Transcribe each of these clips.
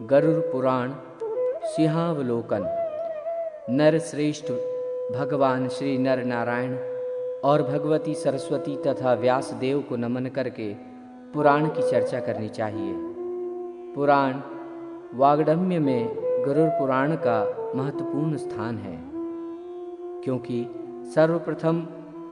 गरुड़ पुराण सिंहावलोकन। नर श्रेष्ठ भगवान श्री नर नारायण और भगवती सरस्वती तथा व्यास देव को नमन करके पुराण की चर्चा करनी चाहिए। पुराण वाग्दम्य में गरुड़ पुराण का महत्वपूर्ण स्थान है, क्योंकि सर्वप्रथम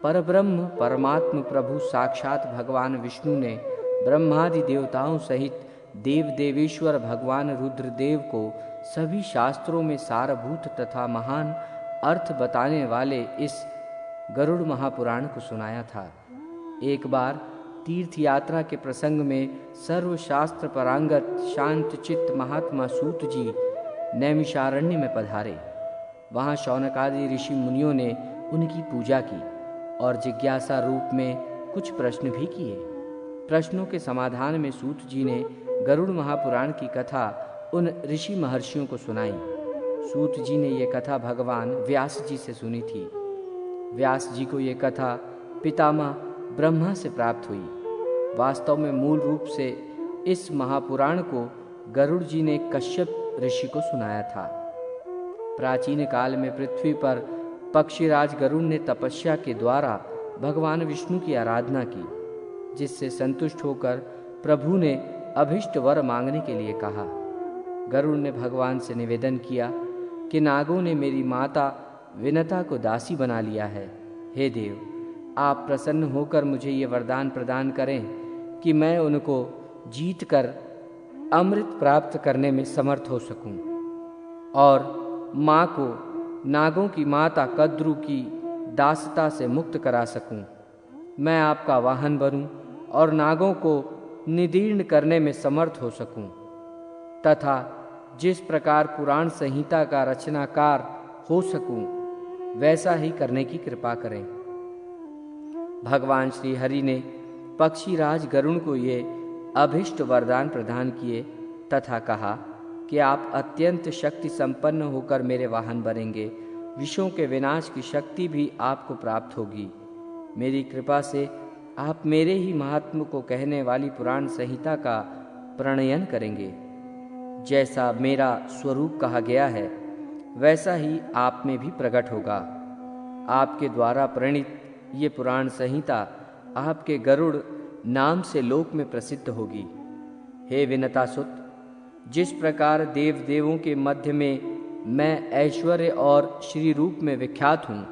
परब्रह्म परमात्म प्रभु साक्षात भगवान विष्णु ने ब्रह्मादि देवताओं सहित देव देवेश्वर भगवान रुद्रदेव को सभी शास्त्रों में सारभूत तथा महान अर्थ बताने वाले इस गरुड़ महापुराण को सुनाया था। एक बार तीर्थ यात्रा के प्रसंग में सर्वशास्त्र परांगत शांत चित्त महात्मा सूत जी नैमिषारण्य में पधारे। वहाँ शौनकादि ऋषि मुनियों ने उनकी पूजा की और जिज्ञासा रूप में कुछ प्रश्न भी किए। प्रश्नों के समाधान में सूत जी ने गरुड़ महापुराण की कथा उन ऋषि महर्षियों को सुनाई। सूत जी ने ये कथा भगवान व्यास जी से सुनी थी। व्यास जी को ये कथा पितामह ब्रह्मा से प्राप्त हुई। वास्तव में मूल रूप से इस महापुराण को गरुड़ जी ने कश्यप ऋषि को सुनाया था। प्राचीन काल में पृथ्वी पर पक्षीराज गरुड़ ने तपस्या के द्वारा भगवान विष्णु की आराधना की, जिससे संतुष्ट होकर प्रभु ने अभिष्ट वर मांगने के लिए कहा। गरुड़ ने भगवान से निवेदन किया कि नागों ने मेरी माता विनता को दासी बना लिया है। हे देव, आप प्रसन्न होकर मुझे ये वरदान प्रदान करें कि मैं उनको जीत कर अमृत प्राप्त करने में समर्थ हो सकूं और माँ को नागों की माता कद्रु की दासता से मुक्त करा सकूं। मैं आपका वाहन बनूं और नागों को निदीर्ण करने में समर्थ हो सकूं, तथा जिस प्रकार पुराण संहिता का रचनाकार हो सकूं वैसा ही करने की कृपा करें। भगवान श्री हरि ने पक्षीराज गरुड़ को ये अभिष्ट वरदान प्रदान किए तथा कहा कि आप अत्यंत शक्ति संपन्न होकर मेरे वाहन बनेंगे। विषयों के विनाश की शक्ति भी आपको प्राप्त होगी। मेरी कृपा से आप मेरे ही महात्म को कहने वाली पुराण संहिता का प्रणयन करेंगे। जैसा मेरा स्वरूप कहा गया है वैसा ही आप में भी प्रकट होगा। आपके द्वारा प्रणीत ये पुराण संहिता आपके गरुड़ नाम से लोक में प्रसिद्ध होगी। हे विनतासुत, जिस प्रकार देव देवों के मध्य में मैं ऐश्वर्य और श्री रूप में विख्यात हूँ,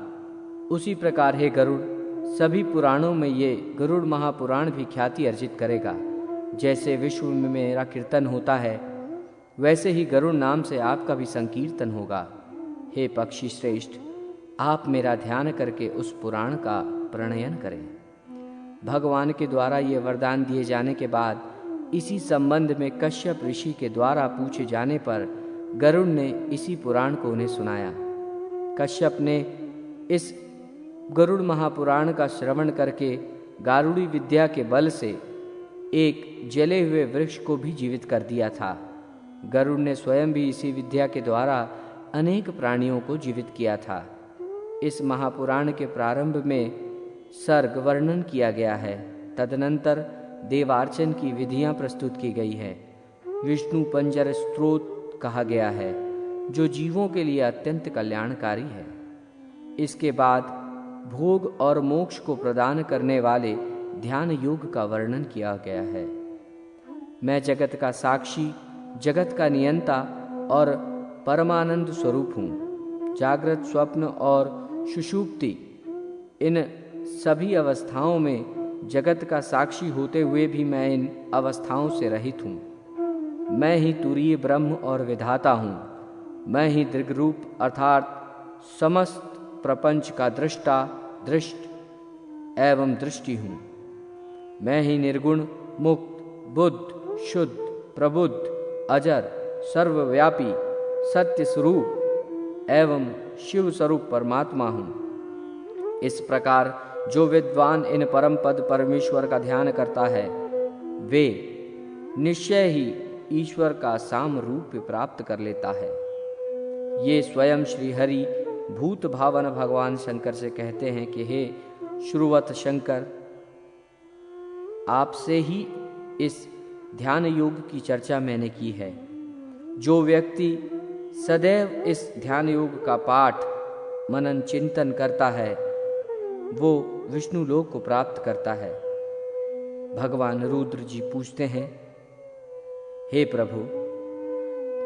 उसी प्रकार हे गरुड़ सभी पुराणों में ये गरुड़ महापुराण भी ख्याति अर्जित करेगा। जैसे विश्व में मेरा कीर्तन होता है, वैसे ही गरुड़ नाम से आपका भी संकीर्तन होगा। हे पक्षी श्रेष्ठ, आप मेरा ध्यान करके उस पुराण का प्रणयन करें। भगवान के द्वारा ये वरदान दिए जाने के बाद इसी संबंध में कश्यप ऋषि के द्वारा पूछे जाने पर गरुड़ ने इसी पुराण को उन्हें सुनाया। कश्यप ने इस गरुड़ महापुराण का श्रवण करके गारुड़ी विद्या के बल से एक जले हुए वृक्ष को भी जीवित कर दिया था। गरुड़ ने स्वयं भी इसी विद्या के द्वारा अनेक प्राणियों को जीवित किया था। इस महापुराण के प्रारंभ में सर्ग वर्णन किया गया है। तदनंतर देवार्चन की विधियां प्रस्तुत की गई है। विष्णु पंजर स्त्रोत कहा गया है, जो जीवों के लिए अत्यंत कल्याणकारी है। इसके बाद भोग और मोक्ष को प्रदान करने वाले ध्यान योग का वर्णन किया गया है। मैं जगत का साक्षी, जगत का नियंता और परमानंद स्वरूप हूँ। जागृत, स्वप्न और सुषुप्ति, इन सभी अवस्थाओं में जगत का साक्षी होते हुए भी मैं इन अवस्थाओं से रहित हूँ। मैं ही तुरीय ब्रह्म और विधाता हूँ। मैं ही दृग्रूप अर्थात समस्त प्रपंच का दृष्टा, दृष्ट एवं दृष्टि हूँ। मैं ही निर्गुण, मुक्त, बुद्ध, शुद्ध, प्रबुद्ध, अजर, सर्वव्यापी, सत्य स्वरूप एवं शिव स्वरूप परमात्मा हूँ। इस प्रकार जो विद्वान इन परम पद परमेश्वर का ध्यान करता है, वे निश्चय ही ईश्वर का साम रूप प्राप्त कर लेता है। ये स्वयं श्री हरि भूत भावन भगवान शंकर से कहते हैं कि हे श्रुवत शंकर, आपसे ही इस ध्यान योग की चर्चा मैंने की है। जो व्यक्ति सदैव इस ध्यान योग का पाठ मनन चिंतन करता है वो विष्णु लोक को प्राप्त करता है। भगवान रुद्र जी पूछते हैं, हे प्रभु,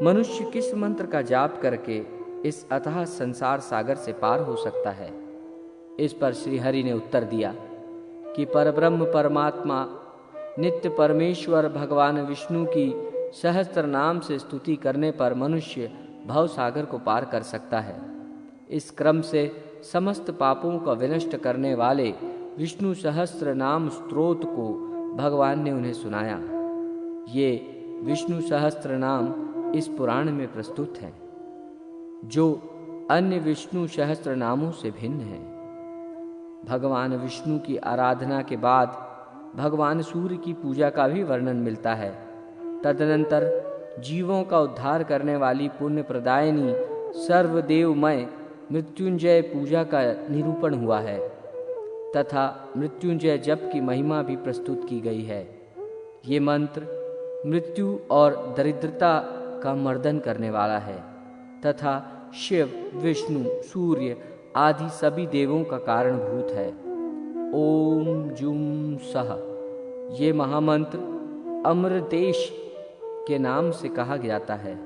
मनुष्य किस मंत्र का जाप करके इस अथाह संसार सागर से पार हो सकता है? इस पर श्री हरि ने उत्तर दिया कि परब्रह्म परमात्मा नित्य परमेश्वर भगवान विष्णु की सहस्त्र नाम से स्तुति करने पर मनुष्य भव सागर को पार कर सकता है। इस क्रम से समस्त पापों का विनष्ट करने वाले विष्णु सहस्त्र नाम स्तोत्र को भगवान ने उन्हें सुनाया। ये विष्णु सहस्त्र नाम इस पुराण में प्रस्तुत हैं, जो अन्य विष्णु सहस्त्र नामों से भिन्न है। भगवान विष्णु की आराधना के बाद भगवान सूर्य की पूजा का भी वर्णन मिलता है। तदनंतर जीवों का उद्धार करने वाली पुण्य प्रदायिनी सर्वदेवमय मृत्युंजय पूजा का निरूपण हुआ है तथा मृत्युंजय जप की महिमा भी प्रस्तुत की गई है। ये मंत्र मृत्यु और दरिद्रता का मर्दन करने वाला है तथा शिव, विष्णु, सूर्य आदि सभी देवों का कारणभूत है। ओम जुम सह ये महामंत्र अमृतेश के नाम से कहा जाता है।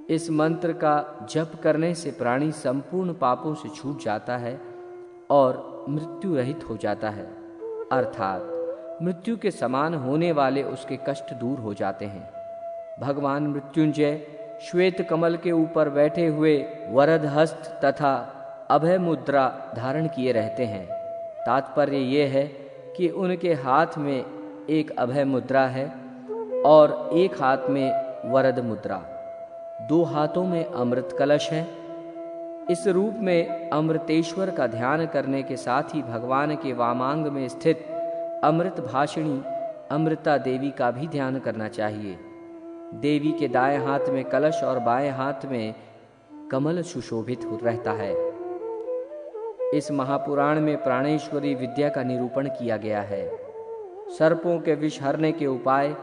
इस मंत्र का जप करने से प्राणी संपूर्ण पापों से छूट जाता है और मृत्यु रहित हो जाता है, अर्थात मृत्यु के समान होने वाले उसके कष्ट दूर हो जाते हैं। भगवान मृत्युंजय श्वेत कमल के ऊपर बैठे हुए वरद हस्त तथा अभय मुद्रा धारण किए रहते हैं। तात्पर्य ये है कि उनके हाथ में एक अभय मुद्रा है और एक हाथ में वरद मुद्रा, दो हाथों में अमृत कलश है। इस रूप में अमृतेश्वर का ध्यान करने के साथ ही भगवान के वामांग में स्थित अमृत भाषिणी अमृता देवी का भी ध्यान करना चाहिए। देवी के दाएं हाथ में कलश और बाएं हाथ में कमल सुशोभित रहता है। इस महापुराण में प्राणेश्वरी विद्या का निरूपण किया गया है। सर्पों के विष हरने के उपाय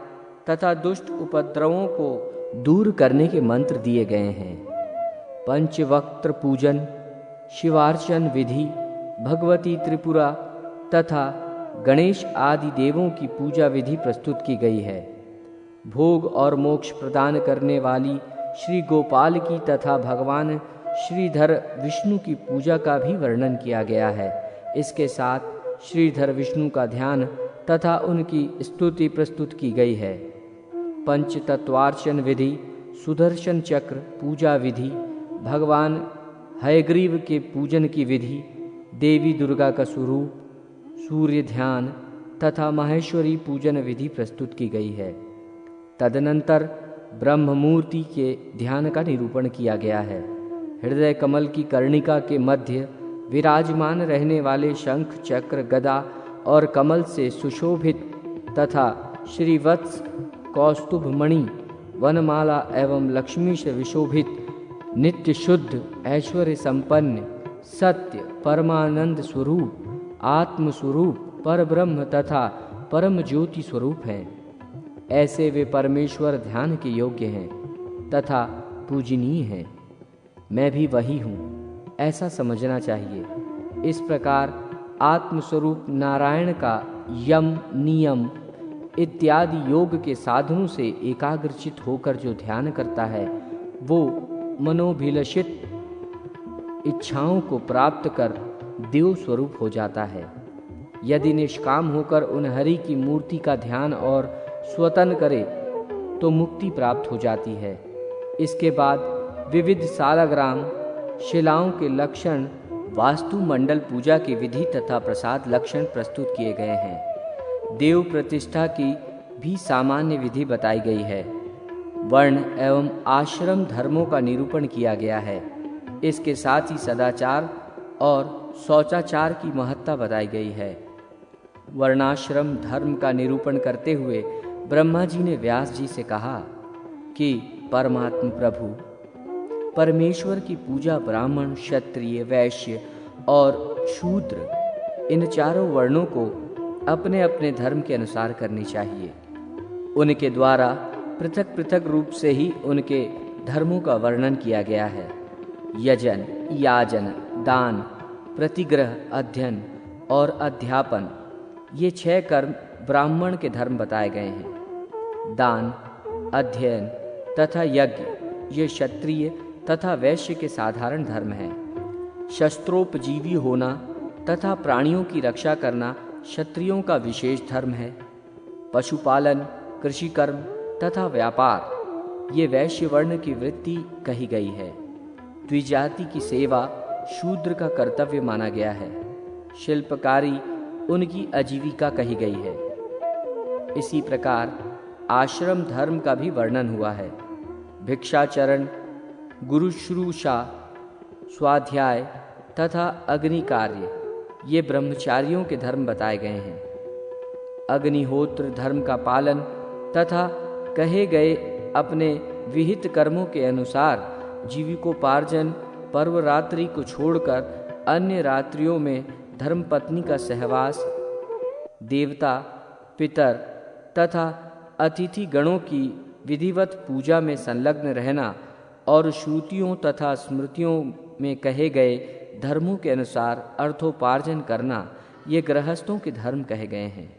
तथा दुष्ट उपद्रवों को दूर करने के मंत्र दिए गए हैं। पंचवक्त्र पूजन, शिवार्चन विधि, भगवती त्रिपुरा तथा गणेश आदि देवों की पूजा विधि प्रस्तुत की गई है। भोग और मोक्ष प्रदान करने वाली श्री गोपाल की तथा भगवान श्रीधर विष्णु की पूजा का भी वर्णन किया गया है। इसके साथ श्रीधर विष्णु का ध्यान तथा उनकी स्तुति प्रस्तुत की गई है। पंचतत्वार्चन विधि, सुदर्शन चक्र पूजा विधि, भगवान हयग्रीव के पूजन की विधि, देवी दुर्गा का स्वरूप, सूर्य ध्यान तथा माहेश्वरी पूजन विधि प्रस्तुत की गई है। तदनंतर ब्रह्ममूर्ति के ध्यान का निरूपण किया गया है। हृदय कमल की कर्णिका के मध्य विराजमान रहने वाले शंख, चक्र, गदा और कमल से सुशोभित तथा श्रीवत्स, कौस्तुभ मणि, वनमाला एवं लक्ष्मी से विशोभित नित्य शुद्ध ऐश्वर्य संपन्न सत्य परमानंद स्वरूप, आत्म स्वरूप, परब्रह्म तथा परम ज्योति स्वरूप हैं। ऐसे वे परमेश्वर ध्यान के योग्य हैं तथा पूजनीय हैं। मैं भी वही हूँ, ऐसा समझना चाहिए। इस प्रकार आत्मस्वरूप नारायण का यम, नियम इत्यादि योग के साधनों से एकाग्रचित होकर जो ध्यान करता है वो मनोभिलषित इच्छाओं को प्राप्त कर देव स्वरूप हो जाता है। यदि निष्काम होकर उन हरि की मूर्ति का ध्यान और स्वतन करे तो मुक्ति प्राप्त हो जाती है। इसके बाद विविध सालग्राम शिलाओं के लक्षण, वास्तु मंडल पूजा की विधि तथा प्रसाद लक्षण प्रस्तुत किए गए हैं। देव प्रतिष्ठा की भी सामान्य विधि बताई गई है। वर्ण एवं आश्रम धर्मों का निरूपण किया गया है। इसके साथ ही सदाचार और शौचाचार की महत्ता बताई गई है। वर्णाश्रम धर्म का निरूपण करते हुए ब्रह्मा जी ने व्यास जी से कहा कि परमात्म प्रभु परमेश्वर की पूजा ब्राह्मण, क्षत्रिय, वैश्य और शूद्र इन चारों वर्णों को अपने अपने धर्म के अनुसार करनी चाहिए। उनके द्वारा पृथक पृथक रूप से ही उनके धर्मों का वर्णन किया गया है। यजन, याजन, दान, प्रतिग्रह, अध्ययन और अध्यापन, ये 6 कर्म ब्राह्मण के धर्म बताए गए हैं। दान, अध्ययन तथा यज्ञ ये क्षत्रिय तथा वैश्य के साधारण धर्म हैं। शस्त्रोपजीवी होना तथा प्राणियों की रक्षा करना क्षत्रियों का विशेष धर्म है। पशुपालन, कृषि कर्म तथा व्यापार ये वैश्य वर्ण की वृत्ति कही गई है। द्विजाति की सेवा शूद्र का कर्तव्य माना गया है। शिल्पकारी उनकी आजीविका कही गई है। इसी प्रकार आश्रम धर्म का भी वर्णन हुआ है। भिक्षाचरण, गुरुश्रूषा, स्वाध्याय तथा अग्नि कार्य ये ब्रह्मचारियों के धर्म बताए गए हैं। अग्निहोत्र धर्म का पालन तथा कहे गए अपने विहित कर्मों के अनुसार जीविकोपार्जन पर्व रात्रि को छोड़कर अन्य रात्रियों में धर्मपत्नी का सहवास, देवता, पितर तथा अतिथि गणों की विधिवत पूजा में संलग्न रहना और श्रुतियों तथा स्मृतियों में कहे गए धर्मों के अनुसार अर्थोपार्जन करना ये गृहस्थों के धर्म कहे गए हैं।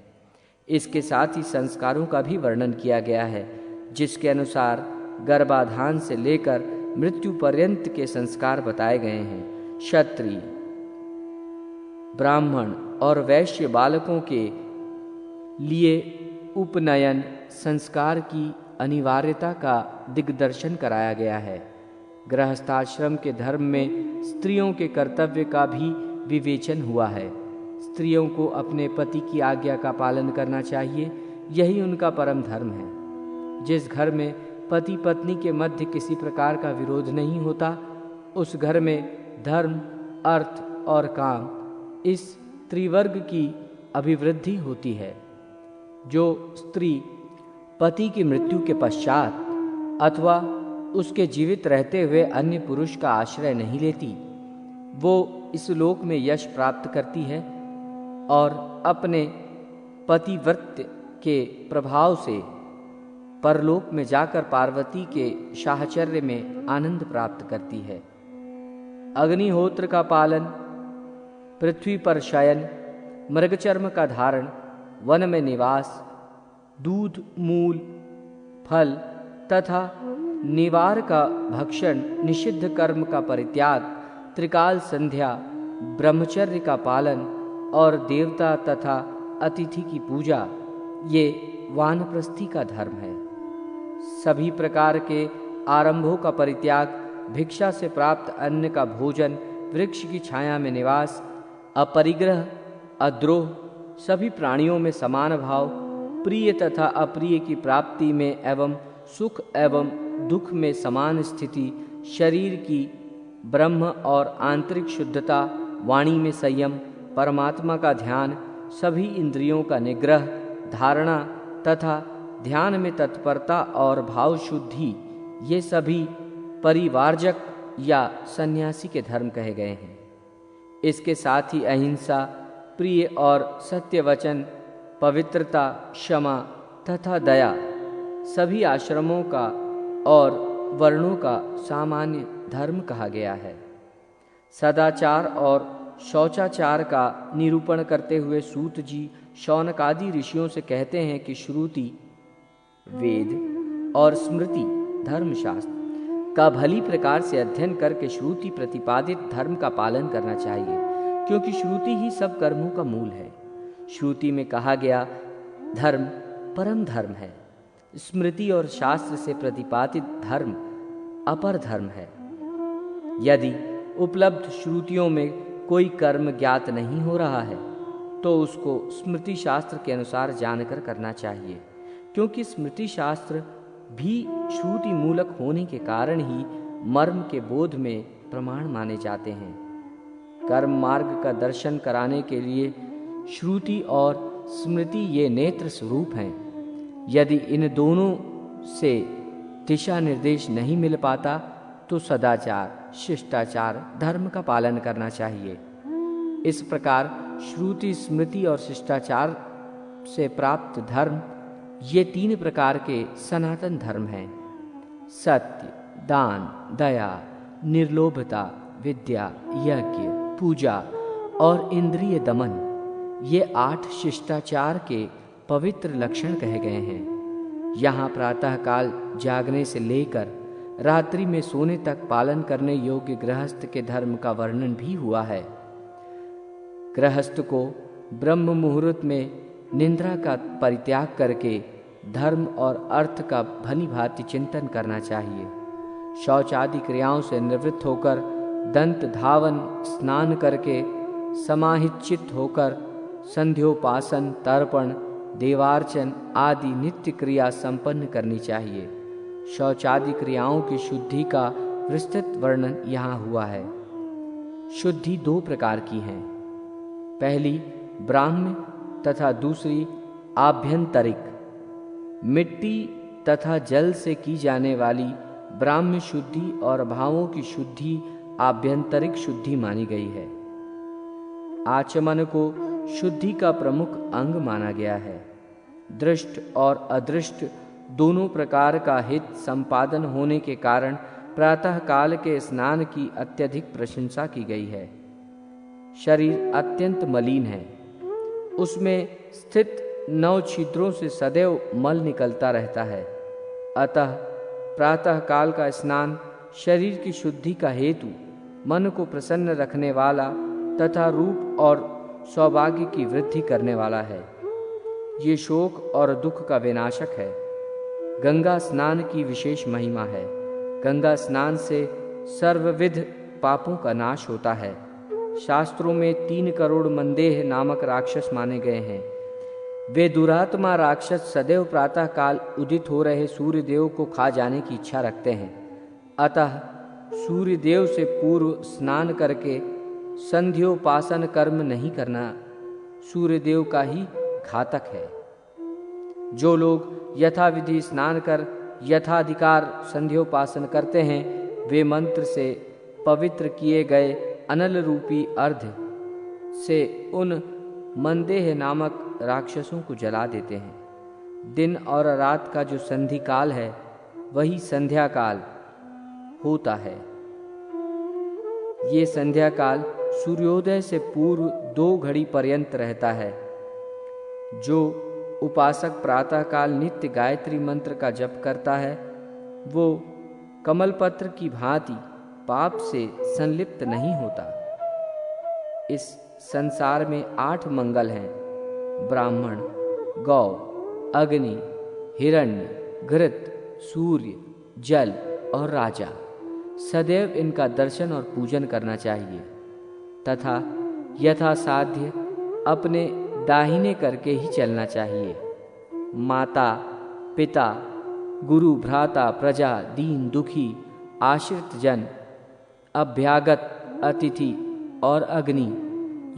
इसके साथ ही संस्कारों का भी वर्णन किया गया है, जिसके अनुसार गर्भाधान से लेकर मृत्यु पर्यंत के संस्कार बताए गए हैं। क्षत्रिय, ब्राह्मण और वैश्य बालकों के लिए उपनयन संस्कार की अनिवार्यता का दिग्दर्शन कराया गया है। गृहस्थाश्रम के धर्म में स्त्रियों के कर्तव्य का भी विवेचन हुआ है। स्त्रियों को अपने पति की आज्ञा का पालन करना चाहिए, यही उनका परम धर्म है। जिस घर में पति पत्नी के मध्य किसी प्रकार का विरोध नहीं होता, उस घर में धर्म, अर्थ और काम इस त्रिवर्ग की अभिवृद्धि होती है। जो स्त्री पति की मृत्यु के पश्चात अथवा उसके जीवित रहते हुए अन्य पुरुष का आश्रय नहीं लेती, वो इस लोक में यश प्राप्त करती है और अपने पतिव्रत के प्रभाव से परलोक में जाकर पार्वती के साहचर्य में आनंद प्राप्त करती है। अग्निहोत्र का पालन, पृथ्वी पर शयन, मृगचर्म का धारण, वन में निवास, दूध, मूल, फल तथा निवार का भक्षण, निषिद्ध कर्म का परित्याग, त्रिकाल संध्या, ब्रह्मचर्य का पालन और देवता तथा अतिथि की पूजा, ये वानप्रस्थी का धर्म है। सभी प्रकार के आरंभों का परित्याग, भिक्षा से प्राप्त अन्न का भोजन, वृक्ष की छाया में निवास, अपरिग्रह, अद्रोह, सभी प्राणियों में समान भाव, प्रिय तथा अप्रिय की प्राप्ति में एवं सुख एवं दुख में समान स्थिति, शरीर की ब्रह्म और आंतरिक शुद्धता, वाणी में संयम, परमात्मा का ध्यान, सभी इंद्रियों का निग्रह, धारणा तथा ध्यान में तत्परता और भाव शुद्धि, ये सभी परिवारजक या सन्यासी के धर्म कहे गए हैं। इसके साथ ही अहिंसा, प्रिय और सत्य वचन, पवित्रता, क्षमा तथा दया सभी आश्रमों का और वर्णों का सामान्य धर्म कहा गया है। सदाचार और शौचाचार का निरूपण करते हुए सूत जी शौनक आदि ऋषियों से कहते हैं कि श्रुति, वेद और स्मृति धर्मशास्त्र का भली प्रकार से अध्ययन करके श्रुति प्रतिपादित धर्म का पालन करना चाहिए, क्योंकि श्रुति ही सब कर्मों का मूल है। श्रुति में कहा गया धर्म परम धर्म है। स्मृति और शास्त्र से प्रतिपादित धर्म अपर धर्म है। यदि उपलब्ध श्रुतियों में कोई कर्म ज्ञात नहीं हो रहा है तो उसको स्मृति शास्त्र के अनुसार जानकर करना चाहिए, क्योंकि स्मृति शास्त्र भी श्रुति मूलक होने के कारण ही मर्म के बोध में प्रमाण माने जाते हैं। कर्म मार्ग का दर्शन कराने के लिए श्रुति और स्मृति ये नेत्र स्वरूप हैं। यदि इन दोनों से दिशा निर्देश नहीं मिल पाता तो सदाचार, शिष्टाचार, धर्म का पालन करना चाहिए। इस प्रकार श्रुति, स्मृति और शिष्टाचार से प्राप्त धर्म ये 3 प्रकार के सनातन धर्म हैं: सत्य, दान, दया, निर्लोभता, विद्या, यज्ञ, पूजा और इंद्रिय दमन। ये 8 शिष्टाचार के पवित्र लक्षण कहे गए हैं। यहाँ प्रातःकाल जागने से लेकर रात्रि में सोने तक पालन करने योग्य गृहस्थ के धर्म का वर्णन भी हुआ है। गृहस्थ को ब्रह्म मुहूर्त में निंद्रा का परित्याग करके धर्म और अर्थ का भली भांति चिंतन करना चाहिए। शौच आदि क्रियाओं से निवृत्त होकर दंत धावन स्नान करके समाहित होकर संध्योपासन, तर्पण, देवार्चन आदि नित्य क्रिया संपन्न करनी चाहिए। शौचादि क्रियाओं की शुद्धि का विस्तृत वर्णन यहाँ हुआ है। शुद्धि 2 प्रकार की है, पहली ब्राह्म्य तथा दूसरी आभ्यंतरिक। मिट्टी तथा जल से की जाने वाली ब्राह्म्य शुद्धि और भावों की शुद्धि आभ्यंतरिक शुद्धि मानी गई है। आचमन को शुद्धि का प्रमुख अंग माना गया है। दृष्ट और अदृष्ट दोनों प्रकार का हित संपादन होने के कारण प्रातः काल के स्नान की अत्यधिक प्रशंसा की गई है। शरीर अत्यंत मलिन है, उसमें स्थित 9 छिद्रों से सदैव मल निकलता रहता है। अतः प्रातः काल का स्नान शरीर की शुद्धि का हेतु, मन को प्रसन्न रखने वाला तथा रूप और सौभाग्य की वृद्धि करने वाला है। ये शोक और दुख का विनाशक है। गंगा स्नान की विशेष महिमा है। गंगा स्नान से सर्वविध पापों का नाश होता है। शास्त्रों में 3 करोड़ मंदेह नामक राक्षस माने गए हैं। वे दुरात्मा राक्षस सदैव प्रातः काल उदित हो रहे सूर्य देव को खा जाने की इच्छा रखते हैं। अतः सूर्य देव से पूर्व स्नान करके संध्योपासन कर्म नहीं करना सूर्य देव का ही घातक है। जो लोग यथाविधि स्नान कर यथाधिकार संध्योपासन करते हैं, वे मंत्र से पवित्र किए गए अनल रूपी अर्ध से उन मंदेह नामक राक्षसों को जला देते हैं। दिन और रात का जो संधि काल है, वही संध्या काल होता है। ये संध्या काल सूर्योदय से पूर्व 2 घड़ी पर्यंत रहता है। जो उपासक प्रातः काल नित्य गायत्री मंत्र का जप करता है, वो कमलपत्र की भांति पाप से संलिप्त नहीं होता। इस संसार में 8 मंगल हैं: ब्राह्मण, गौ, अग्नि, हिरण्य, घृत, सूर्य, जल और राजा। सदैव इनका दर्शन और पूजन करना चाहिए तथा यथासाध्य अपने दाहिने करके ही चलना चाहिए। माता, पिता, गुरु, भ्राता, प्रजा, दीन, दुखी, आश्रित जन, अभ्यागत, अतिथि और अग्नि,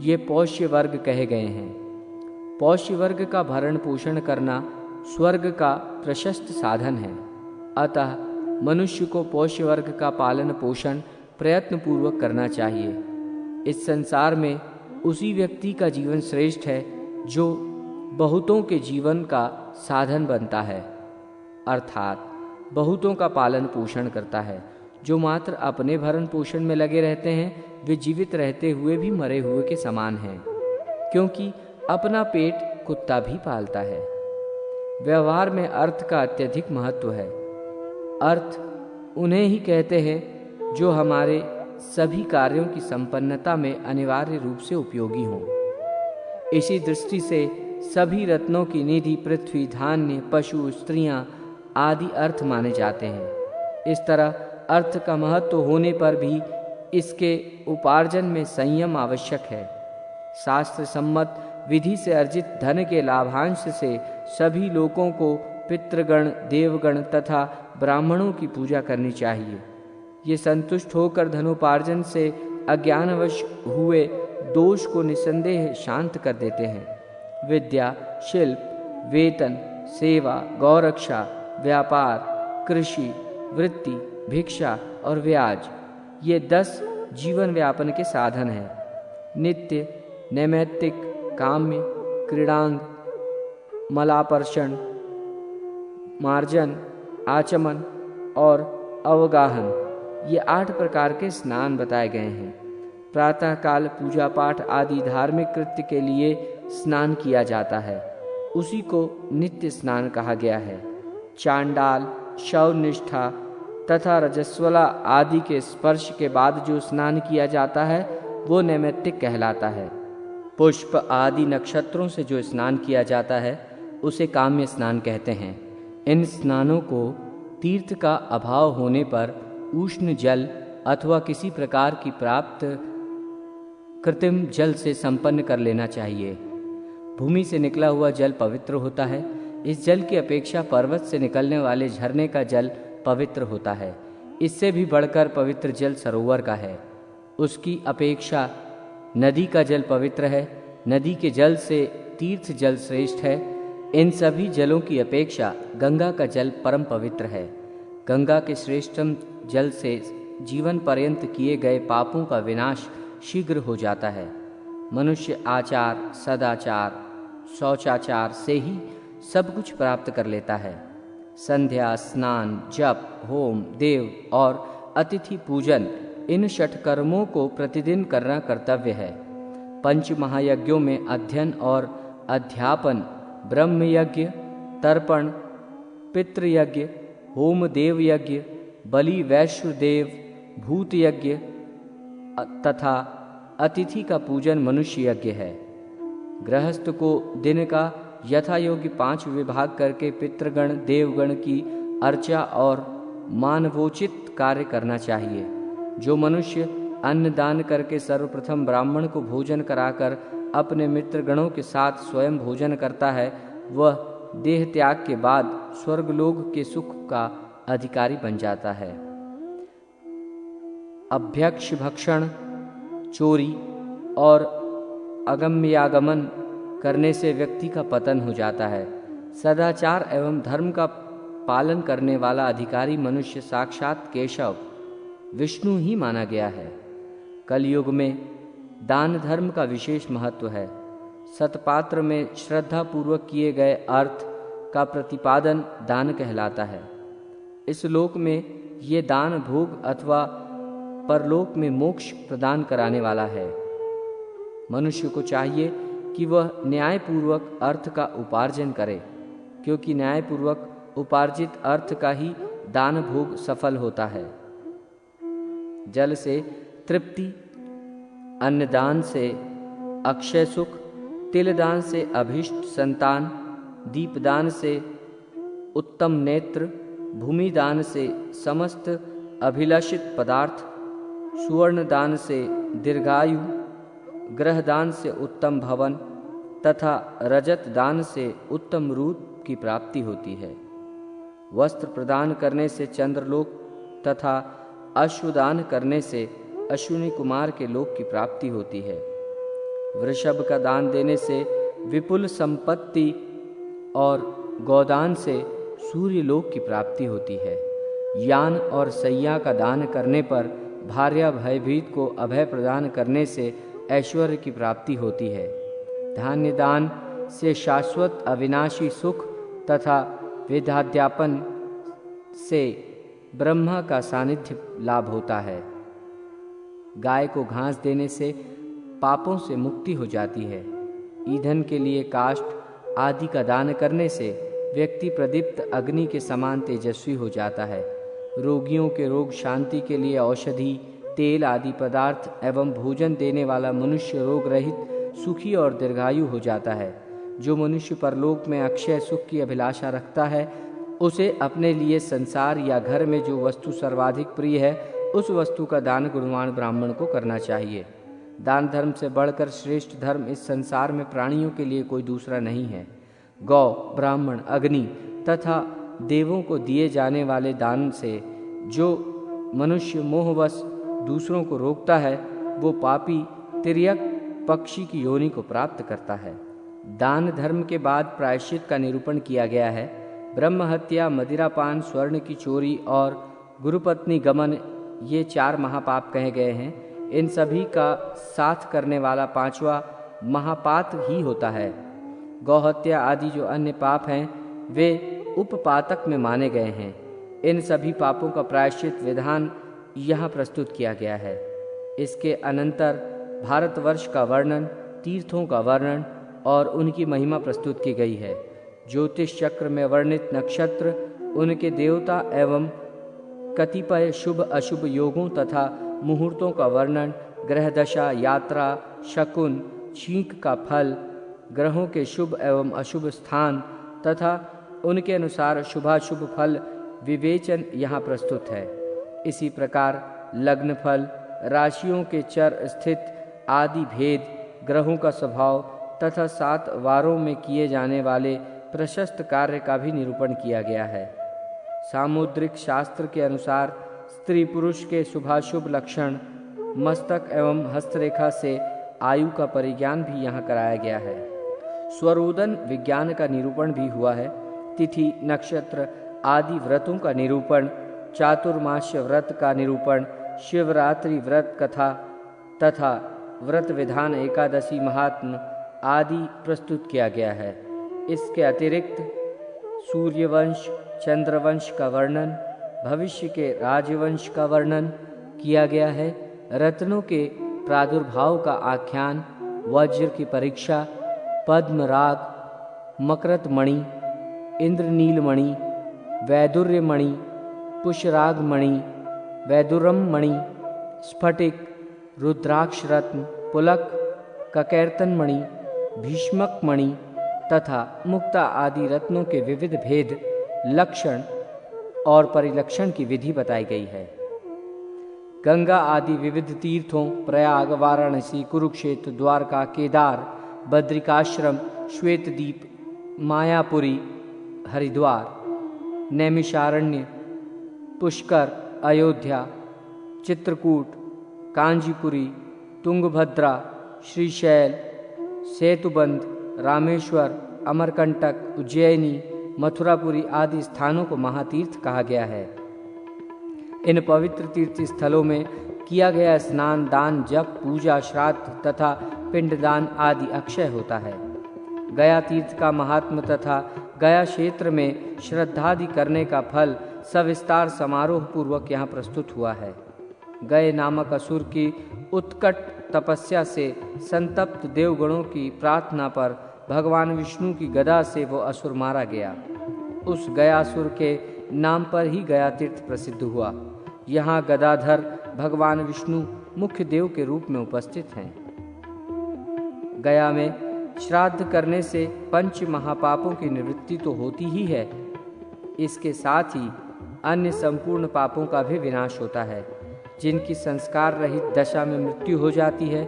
ये पौष्य वर्ग कहे गए हैं। पौष्य वर्ग का भरण पोषण करना स्वर्ग का प्रशस्त साधन है। अतः मनुष्य को पौष्य वर्ग का पालन पोषण प्रयत्न पूर्वक करना चाहिए। इस संसार में उसी व्यक्ति का जीवन श्रेष्ठ है जो बहुतों के जीवन का साधन बनता है, अर्थात बहुतों का पालन पोषण करता है। जो मात्र अपने भरण पोषण में लगे रहते हैं, वे जीवित रहते हुए भी मरे हुए के समान हैं, क्योंकि अपना पेट कुत्ता भी पालता है। व्यवहार में अर्थ का अत्यधिक महत्व है। अर्थ उन्हें ही कहते हैं जो हमारे सभी कार्यों की संपन्नता में अनिवार्य रूप से उपयोगी हों। इसी दृष्टि से सभी रत्नों की निधि पृथ्वी, धान्य, पशु, स्त्रियां आदि अर्थ माने जाते हैं। इस तरह अर्थ का महत्व होने पर भी इसके उपार्जन में संयम आवश्यक है। शास्त्र सम्मत विधि से अर्जित धन के लाभांश से सभी लोगों को पितृगण, देवगण तथा ब्राह्मणों की पूजा करनी चाहिए। ये संतुष्ट होकर धनोपार्जन से अज्ञानवश हुए दोष को निसंदेह शांत कर देते हैं। विद्या, शिल्प, वेतन, सेवा, गौरक्षा, व्यापार, कृषि, वृत्ति, भिक्षा और व्याज, ये 10 जीवन व्यापन के साधन हैं। नित्य, नैमित्तिक, काम्य, क्रीड़ांग, मलापर्षण, मार्जन, आचमन और अवगाहन, ये 8 प्रकार के स्नान बताए गए हैं। प्रातःकाल पूजा पाठ आदि धार्मिक कृत्य के लिए स्नान किया जाता है, उसी को नित्य स्नान कहा गया है। चांडाल, शव निष्ठा तथा रजस्वला आदि के स्पर्श के बाद जो स्नान किया जाता है वो नैमित्तिक कहलाता है। पुष्प आदि नक्षत्रों से जो स्नान किया जाता है उसे काम्य स्नान कहते हैं। इन स्नानों को तीर्थ का अभाव होने पर उष्ण जल अथवा किसी प्रकार की प्राप्त कृत्रिम जल से संपन्न कर लेना चाहिए। भूमि से निकला हुआ जल पवित्र होता है। इस जल की अपेक्षा पर्वत से निकलने वाले झरने का जल पवित्र होता है। इससे भी बढ़कर पवित्र जल सरोवर का है। उसकी अपेक्षा नदी का जल पवित्र है। नदी के जल से तीर्थ जल श्रेष्ठ है। इन सभी जलों की अपेक्षा गंगा का जल परम पवित्र है। गंगा के श्रेष्ठतम जल से जीवन पर्यंत किए गए पापों का विनाश शीघ्र हो जाता है। मनुष्य आचार, सदाचार, शौचाचार से ही सब कुछ प्राप्त कर लेता है। संध्या, स्नान, जप, होम, देव और अतिथि पूजन, इन षटकर्मों को प्रतिदिन करना कर्तव्य है। पंच महायज्ञों में अध्ययन और अध्यापन, ब्रह्म यज्ञ, तर्पण, पितृयज्ञ, होम देव यज्ञ, बलि वैश्व देव, भूत यज्ञ तथा अतिथि का पूजन मनुष्य यज्ञ है। गृहस्थ को दिन का यथा योग्य 5 विभाग करके पितृगण, देवगण की अर्चा और मानवोचित कार्य करना चाहिए। जो मनुष्य अन्न दान करके सर्वप्रथम ब्राह्मण को भोजन कराकर अपने मित्रगणों के साथ स्वयं भोजन करता है, वह देह त्याग के बाद स्वर्गलोक के सुख का अधिकारी बन जाता है। अभ्यक्ष भक्षण, चोरी और अगम्यागमन करने से व्यक्ति का पतन हो जाता है। सदाचार एवं धर्म का पालन करने वाला अधिकारी मनुष्य साक्षात केशव विष्णु ही माना गया है। कलयुग में दान धर्म का विशेष महत्व है। सतपात्र में श्रद्धा पूर्वक किए गए अर्थ का प्रतिपादन दान कहलाता है। इस लोक में ये दान भोग अथवा परलोक में मोक्ष प्रदान कराने वाला है। मनुष्य को चाहिए कि वह न्यायपूर्वक अर्थ का उपार्जन करे, क्योंकि न्यायपूर्वक उपार्जित अर्थ का ही दान भोग सफल होता है। जल से तृप्ति, अन्नदान से अक्षय सुख, तिलदान से अभीष्ट संतान, दीपदान से उत्तम नेत्र, भूमिदान से समस्त अभिलषित पदार्थ, सुवर्ण दान से दीर्घायु, ग्रहदान से उत्तम भवन तथा रजत दान से उत्तम रूप की प्राप्ति होती है। वस्त्र प्रदान करने से चंद्रलोक तथा अश्वदान करने से अश्विनी कुमार के लोक की प्राप्ति होती है। वृषभ का दान देने से विपुल संपत्ति और गोदान से सूर्य लोक की प्राप्ति होती है। यान और सैया का दान करने पर भार्या भयभीत को अभय प्रदान करने से ऐश्वर्य की प्राप्ति होती है। धान्य दान से शाश्वत अविनाशी सुख तथा वेदाध्यापन से ब्रह्मा का सानिध्य लाभ होता है। गाय को घास देने से पापों से मुक्ति हो जाती है। ईंधन के लिए काष्ठ आदि का दान करने से व्यक्ति प्रदीप्त अग्नि के समान तेजस्वी हो जाता है। रोगियों के रोग शांति के लिए औषधि, तेल आदि पदार्थ एवं भोजन देने वाला मनुष्य रोग रहित, सुखी और दीर्घायु हो जाता है। जो मनुष्य परलोक में अक्षय सुख की अभिलाषा रखता है, उसे अपने लिए संसार या घर में जो वस्तु सर्वाधिक प्रिय है, उस वस्तु का दान गुणवान ब्राह्मण को करना चाहिए। दान धर्म से बढ़कर श्रेष्ठ धर्म इस संसार में प्राणियों के लिए कोई दूसरा नहीं है। गौ, ब्राह्मण, अग्नि तथा देवों को दिए जाने वाले दान से जो मनुष्य मोहवश दूसरों को रोकता है, वो पापी तिर्यक पक्षी की योनि को प्राप्त करता है। दान धर्म के बाद प्रायश्चित का निरूपण किया गया है। ब्रह्म हत्या, मदिरापान, स्वर्ण की चोरी और गुरुपत्नी गमन, ये 4 महापाप कहे गए हैं। इन सभी का साथ करने वाला 5वां महापात ही होता है। गौहत्या आदि जो अन्य पाप हैं, वे उपपातक में माने गए हैं। इन सभी पापों का प्रायश्चित विधान यहाँ प्रस्तुत किया गया है। इसके अनंतर भारतवर्ष का वर्णन, तीर्थों का वर्णन और उनकी महिमा प्रस्तुत की गई है। ज्योतिष चक्र में वर्णित नक्षत्र, उनके देवता एवं कतिपय शुभ अशुभ योगों तथा मुहूर्तों का वर्णन, ग्रह दशा, यात्रा, शकुन, छींक का फल, ग्रहों के शुभ एवं अशुभ स्थान तथा उनके अनुसार शुभाशुभ फल विवेचन यहाँ प्रस्तुत है। इसी प्रकार लग्न फल, राशियों के चर स्थित आदि भेद, ग्रहों का स्वभाव तथा 7 वारों में किए जाने वाले प्रशस्त कार्य का भी निरूपण किया गया है। सामुद्रिक शास्त्र के अनुसार स्त्री पुरुष के शुभाशुभ लक्षण, मस्तक एवं हस्तरेखा से आयु का परिज्ञान भी यहाँ कराया गया है। स्वरोदन विज्ञान का निरूपण भी हुआ है। तिथि, नक्षत्र आदि व्रतों का निरूपण, चातुर्मास्य व्रत का निरूपण, शिवरात्रि व्रत कथा तथा व्रत विधान, एकादशी महात्म आदि प्रस्तुत किया गया है। इसके अतिरिक्त सूर्यवंश, चंद्रवंश का वर्णन, भविष्य के राजवंश का वर्णन किया गया है। रत्नों के प्रादुर्भाव का आख्यान, वज्र की परीक्षा, पद्मराग, मकरत मणि, इंद्रनील मणि, वैदुर्य मणि, पुष्यराग मणि, वैदुरम मणि, स्फटिक, रुद्राक्ष रत्न, पुलक, ककैर्तन मणि, भीष्मक मणि तथा मुक्ता आदि रत्नों के विविध भेद, लक्षण और परिलक्षण की विधि बताई गई है। गंगा आदि विविध तीर्थों, प्रयाग, वाराणसी, कुरुक्षेत्र, द्वारका, केदार, बद्रिकाश्रम, श्वेतदीप, मायापुरी, हरिद्वार, नैमिषारण्य, पुष्कर, अयोध्या, चित्रकूट, कांजीपुरी, तुंगभद्रा, श्रीशैल, सेतुबंध, रामेश्वर, अमरकंटक, उज्जैनी, मथुरापुरी आदि स्थानों को महातीर्थ कहा गया है। इन पवित्र तीर्थ स्थलों में किया गया स्नान, दान, जप, पूजा, श्राद्ध तथा पिंडदान आदि अक्षय होता है। गया तीर्थ का महात्म तथा गया क्षेत्र में श्रद्धादि करने का फल सविस्तार समारोह पूर्वक यहाँ प्रस्तुत हुआ है। गए नामक असुर की उत्कट तपस्या से संतप्त देवगणों की प्रार्थना पर भगवान विष्णु की गदा से वो असुर मारा गया। उस गयासुर के नाम पर ही गया तीर्थ प्रसिद्ध हुआ। यहाँ गदाधर भगवान विष्णु मुख्य देव के रूप में उपस्थित हैं। गया में श्राद्ध करने से पंच महापापों की निवृत्ति तो होती ही है, इसके साथ ही अन्य संपूर्ण पापों का भी विनाश होता है। जिनकी संस्कार रहित दशा में मृत्यु हो जाती है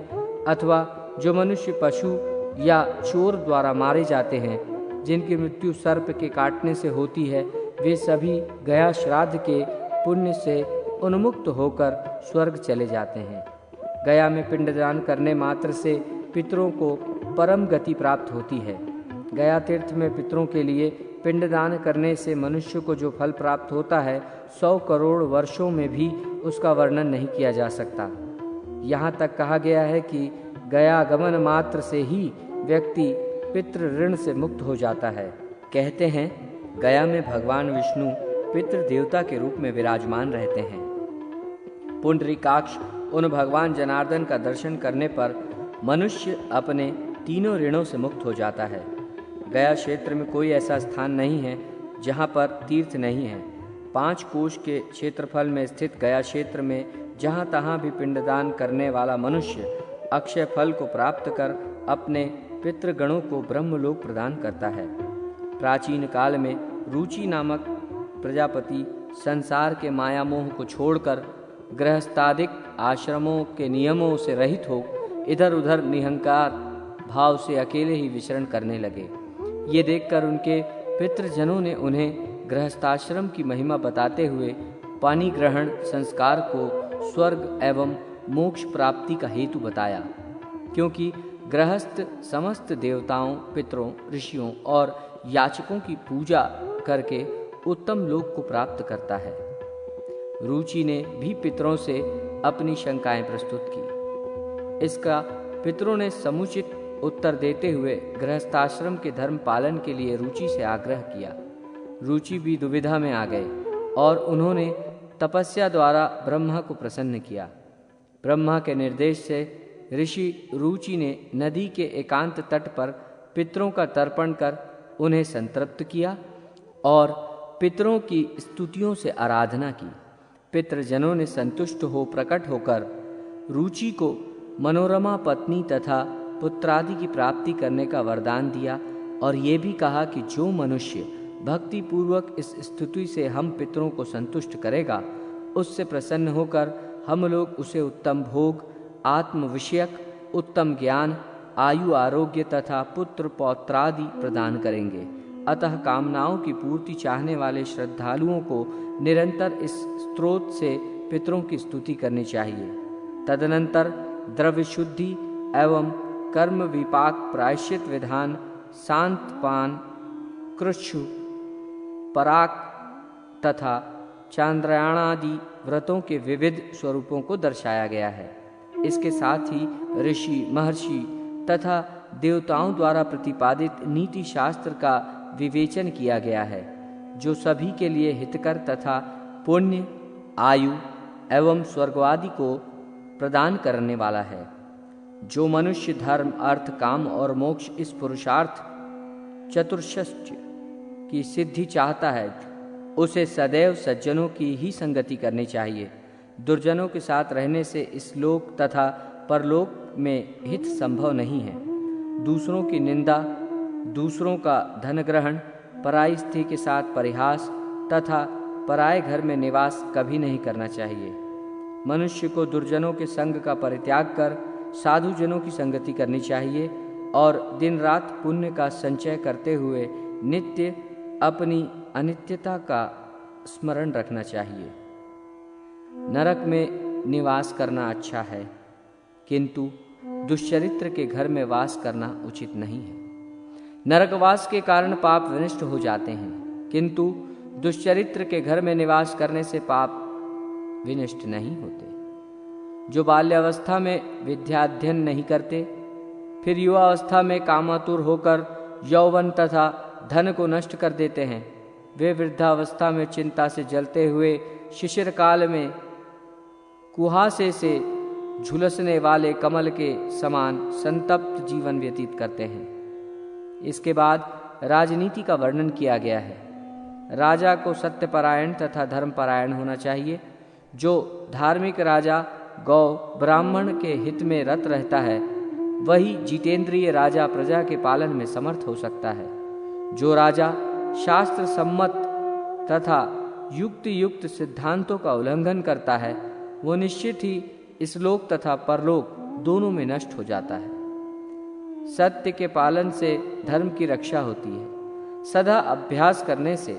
अथवा जो मनुष्य, पशु या चोर द्वारा मारे जाते हैं, जिनकी मृत्यु सर्प के काटने से होती है, वे सभी गया श्राद्ध के पुण्य से उन्मुक्त होकर स्वर्ग चले जाते हैं। गया में पिंडदान करने मात्र से पितरों को परम गति प्राप्त होती है। गया तीर्थ में पितरों के लिए पिंडदान करने से मनुष्य को जो फल प्राप्त होता है, 100 करोड़ वर्षों में भी उसका वर्णन नहीं किया जा सकता। यहाँ तक कहा गया है कि गया गमन मात्र से ही व्यक्ति पितृ ऋण से मुक्त हो जाता है। कहते हैं गया में भगवान विष्णु पितृ देवता के रूप में विराजमान रहते हैं। पुंडरीकाक्ष उन भगवान जनार्दन का दर्शन करने पर मनुष्य अपने तीनों ऋणों से मुक्त हो जाता है। गया क्षेत्र में कोई ऐसा स्थान नहीं है जहाँ पर तीर्थ नहीं है। 5 कोश के क्षेत्रफल में स्थित गया क्षेत्र में जहाँ तहाँ भी पिंडदान करने वाला मनुष्य अक्षय फल को प्राप्त कर अपने पितृगणों को ब्रह्मलोक प्रदान करता है। प्राचीन काल में रुचि नामक प्रजापति संसार के माया मोह को छोड़कर गृहस्थादिक आश्रमों के नियमों से रहित हो इधर उधर निहंकार भाव से अकेले ही विचरण करने लगे। ये देखकर उनके पितृजनों ने उन्हें गृहस्थाश्रम की महिमा बताते हुए पानी ग्रहण संस्कार को स्वर्ग एवं मोक्ष प्राप्ति का हेतु बताया, क्योंकि गृहस्थ समस्त देवताओं, पितरों, ऋषियों और याचकों की पूजा करके उत्तम लोक को प्राप्त करता है। रुचि ने भी पितरों से अपनी शंकाएं प्रस्तुत की। इसका पितरों ने समुचित उत्तर देते हुए गृहस्थाश्रम के धर्म पालन के लिए रुचि से आग्रह किया। रुचि भी दुविधा में आ गए और उन्होंने तपस्या द्वारा ब्रह्मा को प्रसन्न किया। ब्रह्मा के निर्देश से ऋषि रुचि ने नदी के एकांत तट पर पितरों का तर्पण कर उन्हें संतृप्त किया और पितरों की स्तुतियों से आराधना की। पितृजनों ने संतुष्ट हो प्रकट होकर रुचि को मनोरमा पत्नी तथा पुत्रादि की प्राप्ति करने का वरदान दिया और ये भी कहा कि जो मनुष्य भक्ति पूर्वक इस स्तुति से हम पितरों को संतुष्ट करेगा, उससे प्रसन्न होकर हम लोग उसे उत्तम भोग, आत्म विषयक उत्तम ज्ञान, आयु आरोग्य तथा पुत्र पौत्रादि प्रदान करेंगे। अतः कामनाओं की पूर्ति चाहने वाले श्रद्धालुओं को निरंतर इस स्रोत से पितरों की स्तुति करनी चाहिए। तदनंतर द्रव्य शुद्धि एवं कर्म विपाक प्रायश्चित विधान, शांतपान, कृच्छु, पराक तथा चांद्रायणादि व्रतों के विविध स्वरूपों को दर्शाया गया है। इसके साथ ही ऋषि, महर्षि तथा देवताओं द्वारा प्रतिपादित नीति शास्त्र का विवेचन किया गया है, जो सभी के लिए हितकर तथा पुण्य, आयु एवं स्वर्गवादि को प्रदान करने वाला है। जो मनुष्य धर्म, अर्थ, काम और मोक्ष इस पुरुषार्थ चतुष्षष्टि की सिद्धि चाहता है, उसे सदैव सज्जनों की ही संगति करनी चाहिए। दुर्जनों के साथ रहने से इस लोक तथा परलोक में हित संभव नहीं है। दूसरों की निंदा, दूसरों का धन ग्रहण, पराई स्त्री के साथ परिहास तथा पराये घर में निवास कभी नहीं करना चाहिए। मनुष्य को दुर्जनों के संग का परित्याग कर साधुजनों की संगति करनी चाहिए और दिन रात पुण्य का संचय करते हुए नित्य अपनी अनित्यता का स्मरण रखना चाहिए। नरक में निवास करना अच्छा है, किंतु दुष्चरित्र के घर में वास करना उचित नहीं है। नरकवास के कारण पाप विनष्ट हो जाते हैं, किंतु दुष्चरित्र के घर में निवास करने से पाप विनष्ट नहीं होते। जो बाल्यावस्था में विद्याध्ययन नहीं करते, फिर युवावस्था में कामातुर होकर यौवन तथा धन को नष्ट कर देते हैं, वे वृद्धावस्था में चिंता से जलते हुए शिशिर काल में कुहासे से झुलसने वाले कमल के समान संतप्त जीवन व्यतीत करते हैं। इसके बाद राजनीति का वर्णन किया गया है। राजा को सत्यपरायण तथा धर्मपरायण होना चाहिए। जो धार्मिक राजा गौ ब्राह्मण के हित में रत रहता है, वही जितेंद्रिय राजा प्रजा के पालन में समर्थ हो सकता है। जो राजा शास्त्र सम्मत तथा युक्त सिद्धांतों का उल्लंघन करता है, वो निश्चित ही इस लोक तथा परलोक दोनों में नष्ट हो जाता है। सत्य के पालन से धर्म की रक्षा होती है। सदा अभ्यास करने से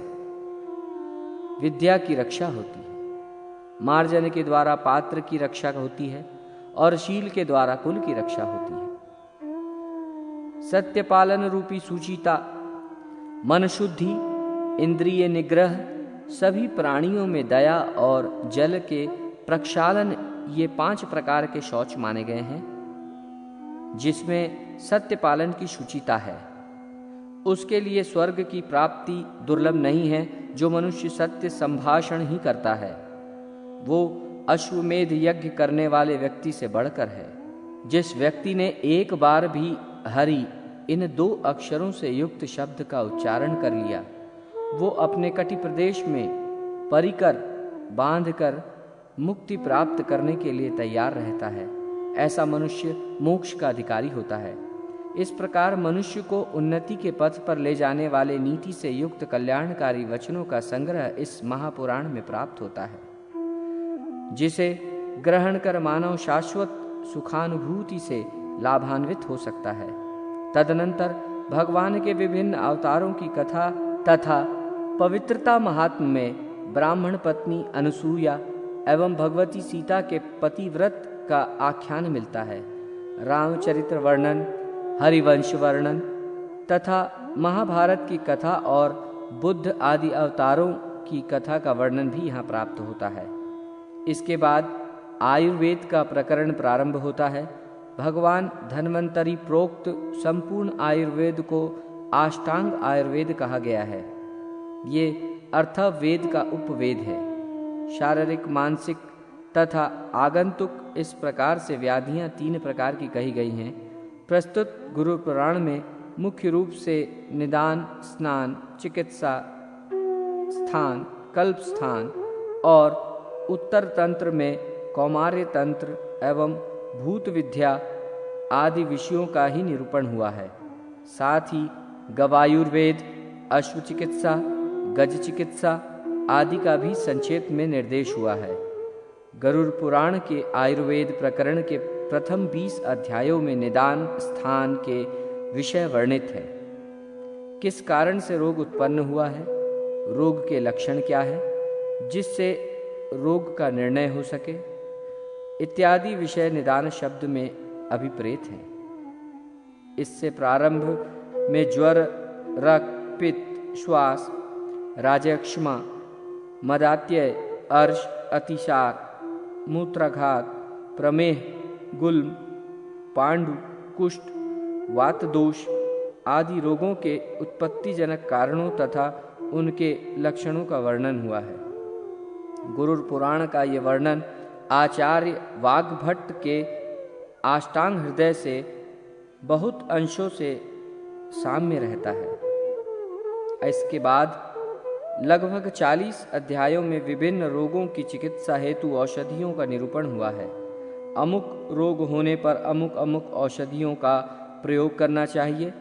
विद्या की रक्षा होती है। मार्जन के द्वारा पात्र की रक्षा होती है और शील के द्वारा कुल की रक्षा होती है। सत्य पालन रूपी सुचिता, मन शुद्धि, इंद्रिय निग्रह, सभी प्राणियों में दया और जल के प्रक्षालन, ये 5 प्रकार के शौच माने गए हैं। जिसमें सत्य पालन की शुचिता है, उसके लिए स्वर्ग की प्राप्ति दुर्लभ नहीं है। जो मनुष्य सत्य संभाषण ही करता है, वो अश्वमेध यज्ञ करने वाले व्यक्ति से बढ़कर है। जिस व्यक्ति ने एक बार भी हरि इन 2 अक्षरों से युक्त शब्द का उच्चारण कर लिया, वो अपने कटि प्रदेश में परिकर बांधकर मुक्ति प्राप्त करने के लिए तैयार रहता है। ऐसा मनुष्य मोक्ष का अधिकारी होता है। इस प्रकार मनुष्य को उन्नति के पथ पर ले जाने वाले नीति से युक्त कल्याणकारी वचनों का संग्रह इस महापुराण में प्राप्त होता है, जिसे ग्रहण कर मानव शाश्वत सुखानुभूति से लाभान्वित हो सकता है। तदनंतर भगवान के विभिन्न अवतारों की कथा तथा पवित्रता महात्म्य में ब्राह्मण पत्नी अनुसूया एवं भगवती सीता के पतिव्रत का आख्यान मिलता है। रामचरित्र वर्णन, हरिवंश वर्णन तथा महाभारत की कथा और बुद्ध आदि अवतारों की कथा का वर्णन भी यहाँ प्राप्त होता है। इसके बाद आयुर्वेद का प्रकरण प्रारंभ होता है। भगवान धन्वंतरि प्रोक्त संपूर्ण आयुर्वेद को अष्टांग आयुर्वेद कहा गया है। ये अर्थवेद का उपवेद है। शारीरिक, मानसिक तथा आगंतुक इस प्रकार से व्याधियां 3 प्रकार की कही गई हैं। प्रस्तुत गुरु पुराण में मुख्य रूप से निदान, स्नान, चिकित्सा स्थान, कल्प स्थान और उत्तर तंत्र में कौमार्य तंत्र एवं भूत विद्या आदि विषयों का ही निरूपण हुआ है। साथ ही गवायुर्वेद, अश्व चिकित्सा, गज चिकित्सा आदि का भी संक्षेप में निर्देश हुआ है। गरुड़ पुराण के आयुर्वेद प्रकरण के प्रथम 20 अध्यायों में निदान स्थान के विषय वर्णित है। किस कारण से रोग उत्पन्न हुआ है, रोग के लक्षण क्या है, जिससे रोग का निर्णय हो सके, इत्यादि विषय निदान शब्द में अभिप्रेत हैं। इससे प्रारंभ में ज्वर, रक्त, पित्त, श्वास, राजयक्ष्मा, मदात्यय, अर्श, अतिसार, मूत्राघात, प्रमेह, गुल्म, पांडु, कुष्ठ, वात दोष आदि रोगों के उत्पत्तिजनक कारणों तथा उनके लक्षणों का वर्णन हुआ है। गुरु पुराण का ये वर्णन आचार्य वाग्भट्ट के अष्टांग हृदय से बहुत अंशों से साम्य रहता है। इसके बाद लगभग 40 अध्यायों में विभिन्न रोगों की चिकित्सा हेतु औषधियों का निरूपण हुआ है। अमुक रोग होने पर अमुक अमुक औषधियों का प्रयोग करना चाहिए।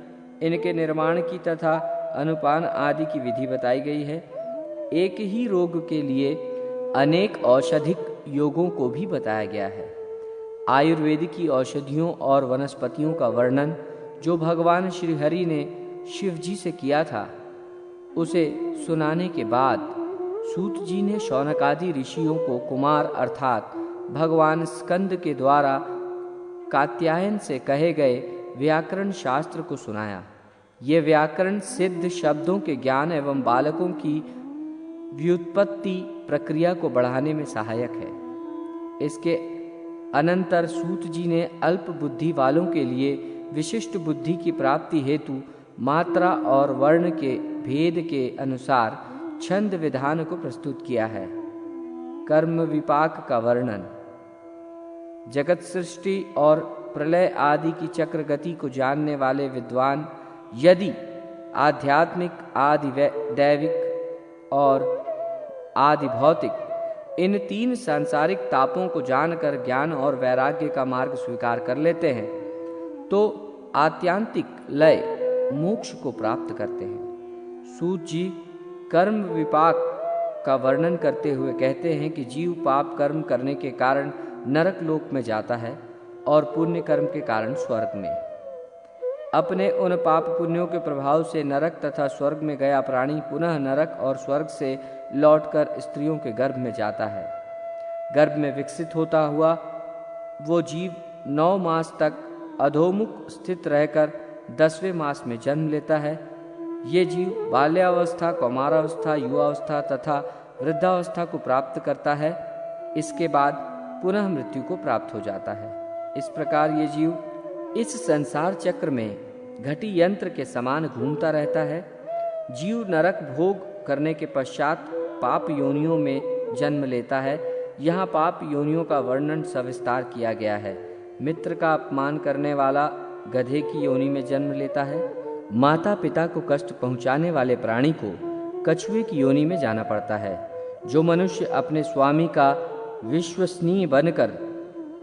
इनके निर्माण की तथा अनुपान आदि की विधि बताई गई है। एक ही रोग के लिए अनेक औषधिक योगों को भी बताया गया है। आयुर्वेद की औषधियों और वनस्पतियों का वर्णन जो भगवान श्री हरि ने शिव जी से किया था, उसे सुनाने के बाद सूत जी ने शौनकादि ऋषियों को कुमार अर्थात भगवान स्कंद के द्वारा कात्यायन से कहे गए व्याकरण शास्त्र को सुनाया। ये व्याकरण सिद्ध शब्दों के ज्ञान एवं बालकों की व्युत्पत्ति प्रक्रिया को बढ़ाने में सहायक है। इसके अनंतर सूत जी ने अल्प बुद्धि वालों के लिए विशिष्ट बुद्धि की प्राप्ति हेतु मात्रा और वर्ण के भेद के अनुसार छंद विधान को प्रस्तुत किया है। कर्म विपाक का वर्णन, जगत सृष्टि और प्रलय आदि की चक्र गति को जानने वाले विद्वान यदि आध्यात्मिक, आदि दैविक और आदि भौतिक इन 3 सांसारिक तापों को जानकर ज्ञान और वैराग्य का मार्ग स्वीकार कर लेते हैं तो आत्यांतिक लय मोक्ष को प्राप्त करते हैं। सूत जी कर्म विपाक का वर्णन करते हुए कहते हैं कि जीव पाप कर्म करने के कारण नरक लोक में जाता है और पुण्य कर्म के कारण स्वर्ग में। अपने उन पाप पुण्यों के प्रभाव से नरक तथा स्वर्ग में गया प्राणी पुनः नरक और स्वर्ग से लौटकर स्त्रियों के गर्भ में जाता है। गर्भ में विकसित होता हुआ वो जीव 9 मास तक अधोमुख स्थित रहकर 10वें मास में जन्म लेता है। ये जीव बाल्यावस्था, कौमारावस्था, युवावस्था तथा वृद्धावस्था को प्राप्त करता है। इसके बाद पुनः मृत्यु को प्राप्त हो जाता है। इस प्रकार ये जीव इस संसार चक्र में घटी यंत्र के समान घूमता रहता है। जीव नरक भोग करने के पश्चात पाप योनियों में जन्म लेता है। यहाँ पाप योनियों का वर्णन सविस्तार किया गया है। मित्र का अपमान करने वाला गधे की योनि में जन्म लेता है। माता पिता को कष्ट पहुँचाने वाले प्राणी को कछुए की योनि में जाना पड़ता है। जो मनुष्य अपने स्वामी का विश्वसनीय बनकर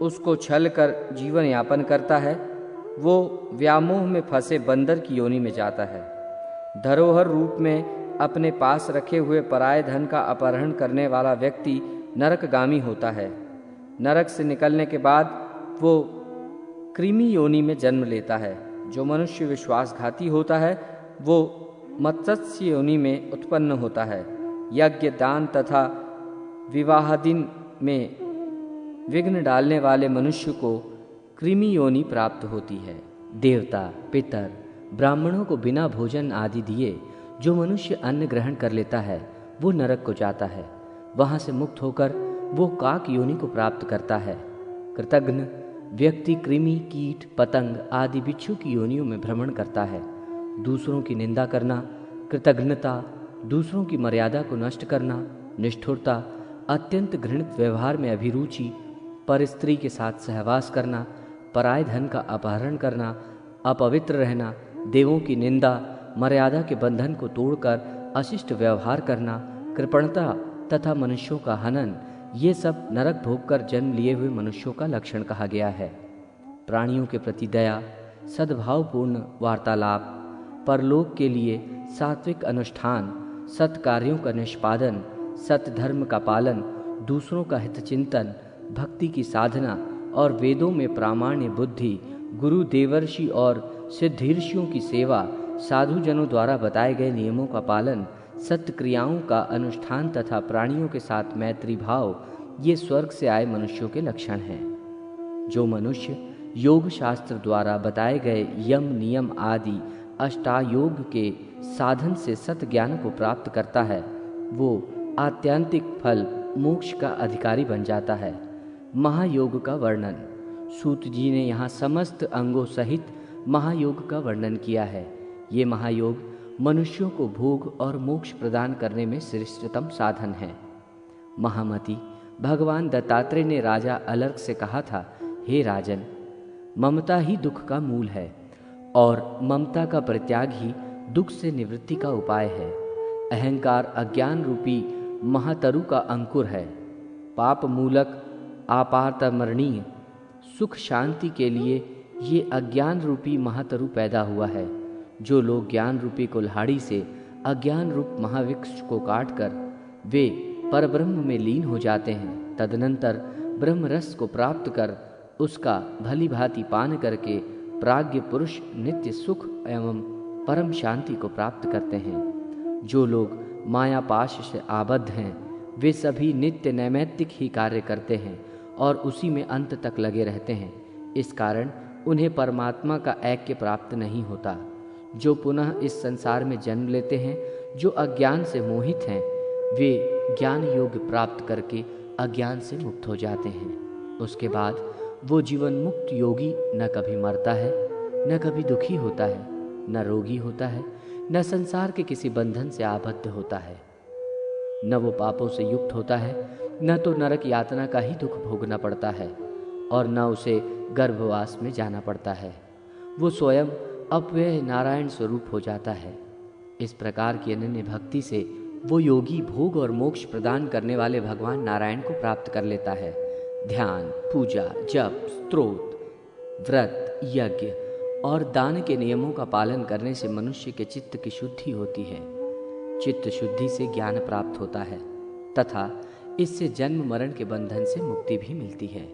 उसको छल कर जीवन यापन करता है, वो व्यामोह में फंसे बंदर की योनि में जाता है। धरोहर रूप में अपने पास रखे हुए पराये धन का अपहरण करने वाला व्यक्ति नरकगामी होता है। नरक से निकलने के बाद वो कृमि योनि में जन्म लेता है। जो मनुष्य विश्वासघाती होता है वो मत्स्य योनि में उत्पन्न होता है। यज्ञ, दान तथा विवाहादि में विघ्न डालने वाले मनुष्य को कृमि योनि प्राप्त होती है। देवता, पितर, ब्राह्मणों को बिना भोजन आदि दिए जो मनुष्य अन्न ग्रहण कर लेता है वो नरक को जाता है। वहाँ से मुक्त होकर वो काक योनि को प्राप्त करता है। कृतघ्न व्यक्ति कृमि, कीट, पतंग आदि बिच्छू की योनियों में भ्रमण करता है। दूसरों की निंदा करना कृतघ्नता दूसरों की मर्यादा को नष्ट करना, निष्ठुरता, अत्यंत घृणित व्यवहार में अभिरुचि, पर स्त्री के साथ सहवास करना, पराय धन का अपहरण करना, अपवित्र रहना, देवों की निंदा, मर्यादा के बंधन को तोड़कर अशिष्ट व्यवहार करना, कृपणता तथा मनुष्यों का हनन, ये सब नरक भोगकर जन्म लिए हुए मनुष्यों का लक्षण कहा गया है। प्राणियों के प्रति दया, सद्भावपूर्ण वार्तालाप, परलोक के लिए सात्विक अनुष्ठान, सत्कार्यों का निष्पादन, सत्धर्म का पालन, दूसरों का हितचिंतन, भक्ति की साधना और वेदों में प्रामाण्य बुद्धि, गुरु देवर्षि और सिद्धीर्षियों की सेवा, साधुजनों द्वारा बताए गए नियमों का पालन, सत्य क्रियाओं का अनुष्ठान तथा प्राणियों के साथ मैत्री भाव, ये स्वर्ग से आए मनुष्यों के लक्षण हैं। जो मनुष्य योग शास्त्र द्वारा बताए गए यम नियम आदि अष्टायोग के साधन से सत्य ज्ञान को प्राप्त करता है, वो आत्यंतिक फल मोक्ष का अधिकारी बन जाता है। महायोग का वर्णन। सूत जी ने यहाँ समस्त अंगों सहित महायोग का वर्णन किया है। ये महायोग मनुष्यों को भोग और मोक्ष प्रदान करने में श्रेष्ठतम साधन है। महामति, भगवान दत्तात्रेय ने राजा अलर्क से कहा था, हे राजन, ममता ही दुख का मूल है और ममता का परित्याग ही दुख से निवृत्ति का उपाय है। अहंकार अज्ञान रूपी महातरु का अंकुर है। पाप मूलक आपातमरणीय सुख शांति के लिए ये अज्ञान रूपी महातरु पैदा हुआ है। जो लोग ज्ञान रूपी कुल्हाड़ी से अज्ञान रूप महावृक्ष को काटकर वे परब्रह्म में लीन हो जाते हैं, तदनंतर ब्रह्म रस को प्राप्त कर उसका भली भांति पान करके प्राज्ञ पुरुष नित्य सुख एवं परम शांति को प्राप्त करते हैं। जो लोग माया पाश से आबद्ध हैं, वे सभी नित्य नैमित्तिक ही कार्य करते हैं और उसी में अंत तक लगे रहते हैं। इस कारण उन्हें परमात्मा का ऐक्य प्राप्त नहीं होता। जो पुनः इस संसार में जन्म लेते हैं, जो अज्ञान से मोहित हैं, वे ज्ञान योग प्राप्त करके अज्ञान से मुक्त हो जाते हैं। उसके बाद वो जीवन मुक्त योगी न कभी मरता है, न कभी दुखी होता है, न रोगी होता है, न संसार के किसी बंधन से आबद्ध होता है, न वो पापों से युक्त होता है, न तो नरक यातना का ही दुख भोगना पड़ता है और न उसे गर्भवास में जाना पड़ता है। वो स्वयं अपव्यय नारायण स्वरूप हो जाता है। इस प्रकार की अनन्य भक्ति से वो योगी भोग और मोक्ष प्रदान करने वाले भगवान नारायण को प्राप्त कर लेता है। ध्यान, पूजा, जप, स्तोत्र, व्रत, यज्ञ और दान के नियमों का पालन करने से मनुष्य के चित्त की शुद्धि होती है। चित्त शुद्धि से ज्ञान प्राप्त होता है तथा इससे जन्म मरण के बंधन से मुक्ति भी मिलती है।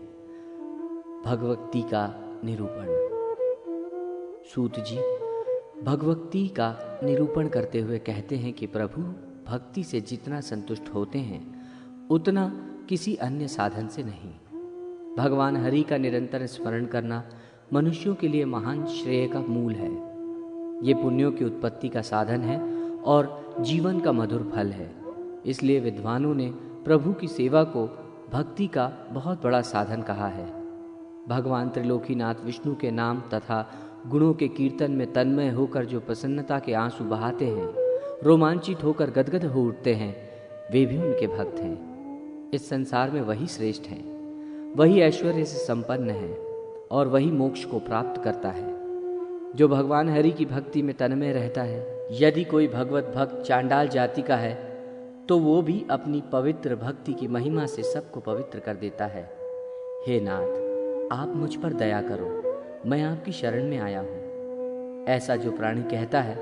भगवती का निरूपण। सूत जी भगवती का निरूपण करते हुए कहते हैं कि प्रभु भक्ति से जितना संतुष्ट होते हैं उतना किसी अन्य साधन से नहीं। भगवान हरि का निरंतर स्मरण करना मनुष्यों के लिए महान श्रेय का मूल है। ये पुण्यों की उत्पत्ति का साधन है और जीवन का मधुर फल है। इसलिए विद्वानों ने प्रभु की सेवा को भक्ति का बहुत बड़ा साधन कहा है। भगवान त्रिलोकीनाथ विष्णु के नाम तथा गुणों के कीर्तन में तन्मय होकर जो प्रसन्नता के आंसू बहाते हैं, रोमांचित होकर गदगद हो उठते हैं, वे भी उनके भक्त हैं। इस संसार में वही श्रेष्ठ हैं, वही ऐश्वर्य से संपन्न है और वही मोक्ष को प्राप्त करता है। जो भगवान हरि की भक्ति में तन्मय रहता है, यदि कोई भगवत भक्त चांडाल जाति का है तो वो भी अपनी पवित्र भक्ति की महिमा से सबको पवित्र कर देता है। हे नाथ, आप मुझ पर दया करो, मैं आपकी शरण में आया हूँ। ऐसा जो प्राणी कहता है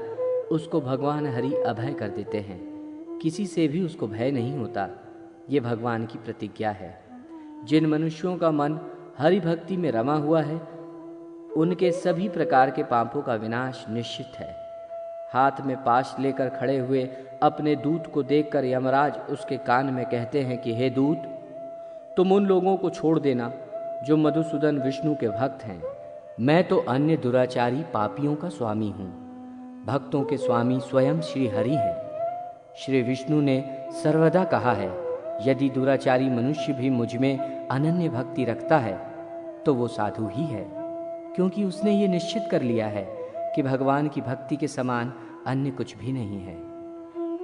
उसको भगवान हरि अभय कर देते हैं। किसी से भी उसको भय नहीं होता। ये भगवान की प्रतिज्ञा है। जिन मनुष्यों का मन हरि भक्ति में रमा हुआ है उनके सभी प्रकार के पापों का विनाश निश्चित है। हाथ में पाश लेकर खड़े हुए अपने दूत को देखकर यमराज उसके कान में कहते हैं कि हे दूत, तुम उन लोगों को छोड़ देना जो मधुसूदन विष्णु के भक्त हैं। मैं तो अन्य दुराचारी पापियों का स्वामी हूँ। भक्तों के स्वामी स्वयं श्री हरि हैं। श्री विष्णु ने सर्वदा कहा है, यदि दुराचारी मनुष्य भी मुझ में अनन्य भक्ति रखता है तो वो साधु ही है, क्योंकि उसने ये निश्चित कर लिया है कि भगवान की भक्ति के समान अन्य कुछ भी नहीं है।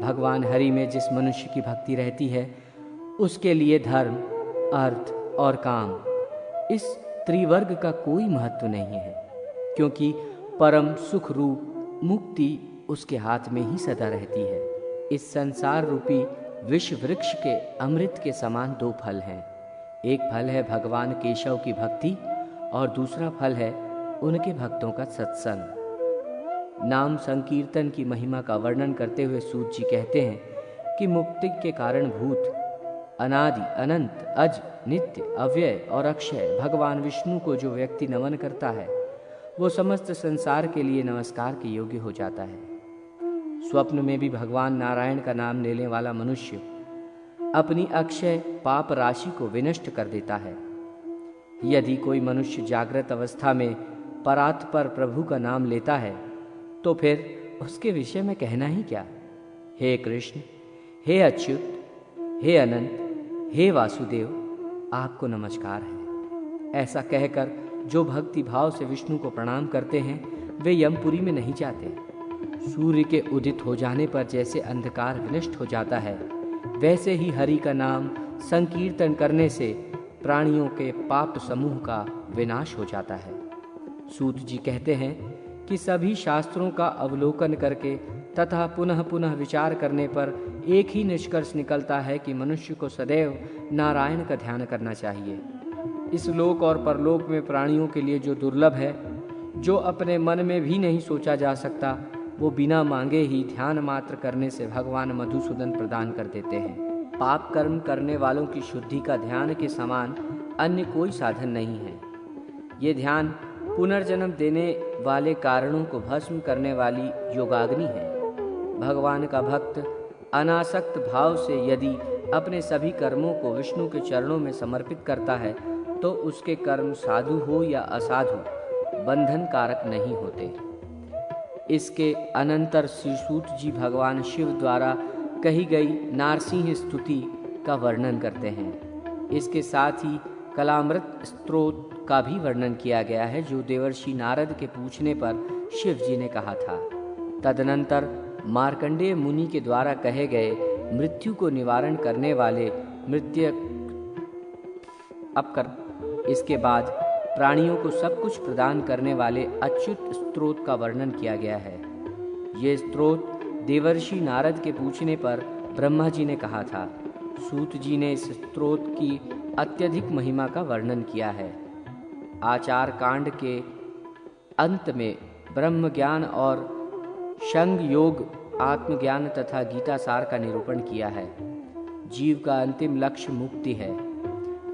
भगवान हरि में जिस मनुष्य की भक्ति रहती है उसके लिए धर्म, अर्थ और काम, इस त्रिवर्ग का कोई महत्व नहीं है, क्योंकि परम सुख रूप मुक्ति उसके हाथ में ही सदा रहती है। इस संसार रूपी विश्व वृक्ष के अमृत के समान दो फल हैं। एक फल है भगवान केशव की भक्ति और दूसरा फल है उनके भक्तों का सत्संग। नाम संकीर्तन की महिमा का वर्णन करते हुए सूत जी कहते हैं कि मुक्ति के कारण भूत, अनादि, अनंत, अज, नित्य, अव्यय और अक्षय भगवान विष्णु को जो व्यक्ति नमन करता है वो समस्त संसार के लिए नमस्कार के योग्य हो जाता है। स्वप्न में भी भगवान नारायण का नाम लेने वाला मनुष्य अपनी अक्षय पाप राशि को विनष्ट कर देता है। यदि कोई मनुष्य जागृत अवस्था में परात्पर प्रभु का नाम लेता है तो फिर उसके विषय में कहना ही क्या। हे कृष्ण, हे अच्युत, हे अनंत, हे वासुदेव, आपको नमस्कार है। ऐसा कहकर जो भक्ति भाव से विष्णु को प्रणाम करते हैं वे यमपुरी में नहीं जाते। सूर्य के उदित हो जाने पर जैसे अंधकार विनष्ट हो जाता है, वैसे ही हरि का नाम संकीर्तन करने से प्राणियों के पाप समूह का विनाश हो जाता है। सूत जी कहते हैं कि सभी शास्त्रों का अवलोकन करके तथा पुनः पुनः विचार करने पर एक ही निष्कर्ष निकलता है कि मनुष्य को सदैव नारायण का ध्यान करना चाहिए। इस लोक और परलोक में प्राणियों के लिए जो दुर्लभ है, जो अपने मन में भी नहीं सोचा जा सकता, वो बिना मांगे ही ध्यान मात्र करने से भगवान मधुसूदन प्रदान कर देते हैं। पाप कर्म करने वालों की शुद्धि का ध्यान के समान अन्य कोई साधन नहीं है। ये ध्यान पुनर्जन्म देने वाले कारणों को भस्म करने वाली योगाग्नि है। भगवान का भक्त अनासक्त भाव से यदि अपने सभी कर्मों को विष्णु के चरणों में समर्पित करता है तो उसके कर्म साधु हो या असाधु बंधन कारक नहीं होते। इसके अनंतर श्री सूत जी भगवान शिव द्वारा कही गई नारसिंह स्तुति का वर्णन करते हैं। इसके साथ ही कलामृत स्तोत्र का भी वर्णन किया गया है, जो देवर्षि नारद के पूछने पर शिव जी ने कहा था। तदनंतर मार्कंडेय मुनि के द्वारा कहे गए मृत्यु को निवारण करने वाले इसके बाद प्राणियों को सब कुछ प्रदान करने वाले अच्युत स्तोत्र का वर्णन किया गया है। ये स्तोत्र देवर्षि नारद के पूछने पर ब्रह्मा जी ने कहा था। सूत जी ने इस स्तोत्र की अत्यधिक महिमा का वर्णन किया है। आचार कांड के अंत में ब्रह्म ज्ञान और शंग योग, आत्मज्ञान तथा गीता सार का निरूपण किया है। जीव का अंतिम लक्ष्य मुक्ति है।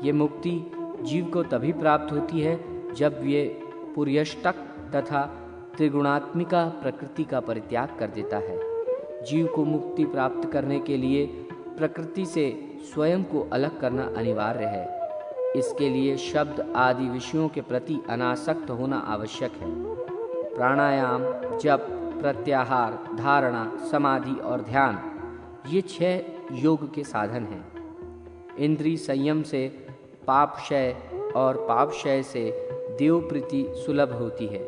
ये मुक्ति जीव को तभी प्राप्त होती है जब ये पुर्यष्टक तथा त्रिगुणात्मिका प्रकृति का परित्याग कर देता है। जीव को मुक्ति प्राप्त करने के लिए प्रकृति से स्वयं को अलग करना अनिवार्य है। इसके लिए शब्द आदि विषयों के प्रति अनासक्त होना आवश्यक है। प्राणायाम, जप, प्रत्याहार, धारणा, समाधि और ध्यान, ये 6 योग के साधन हैं। इंद्रिय संयम से पापक्षय और पापक्षय से देवप्रीति सुलभ होती है।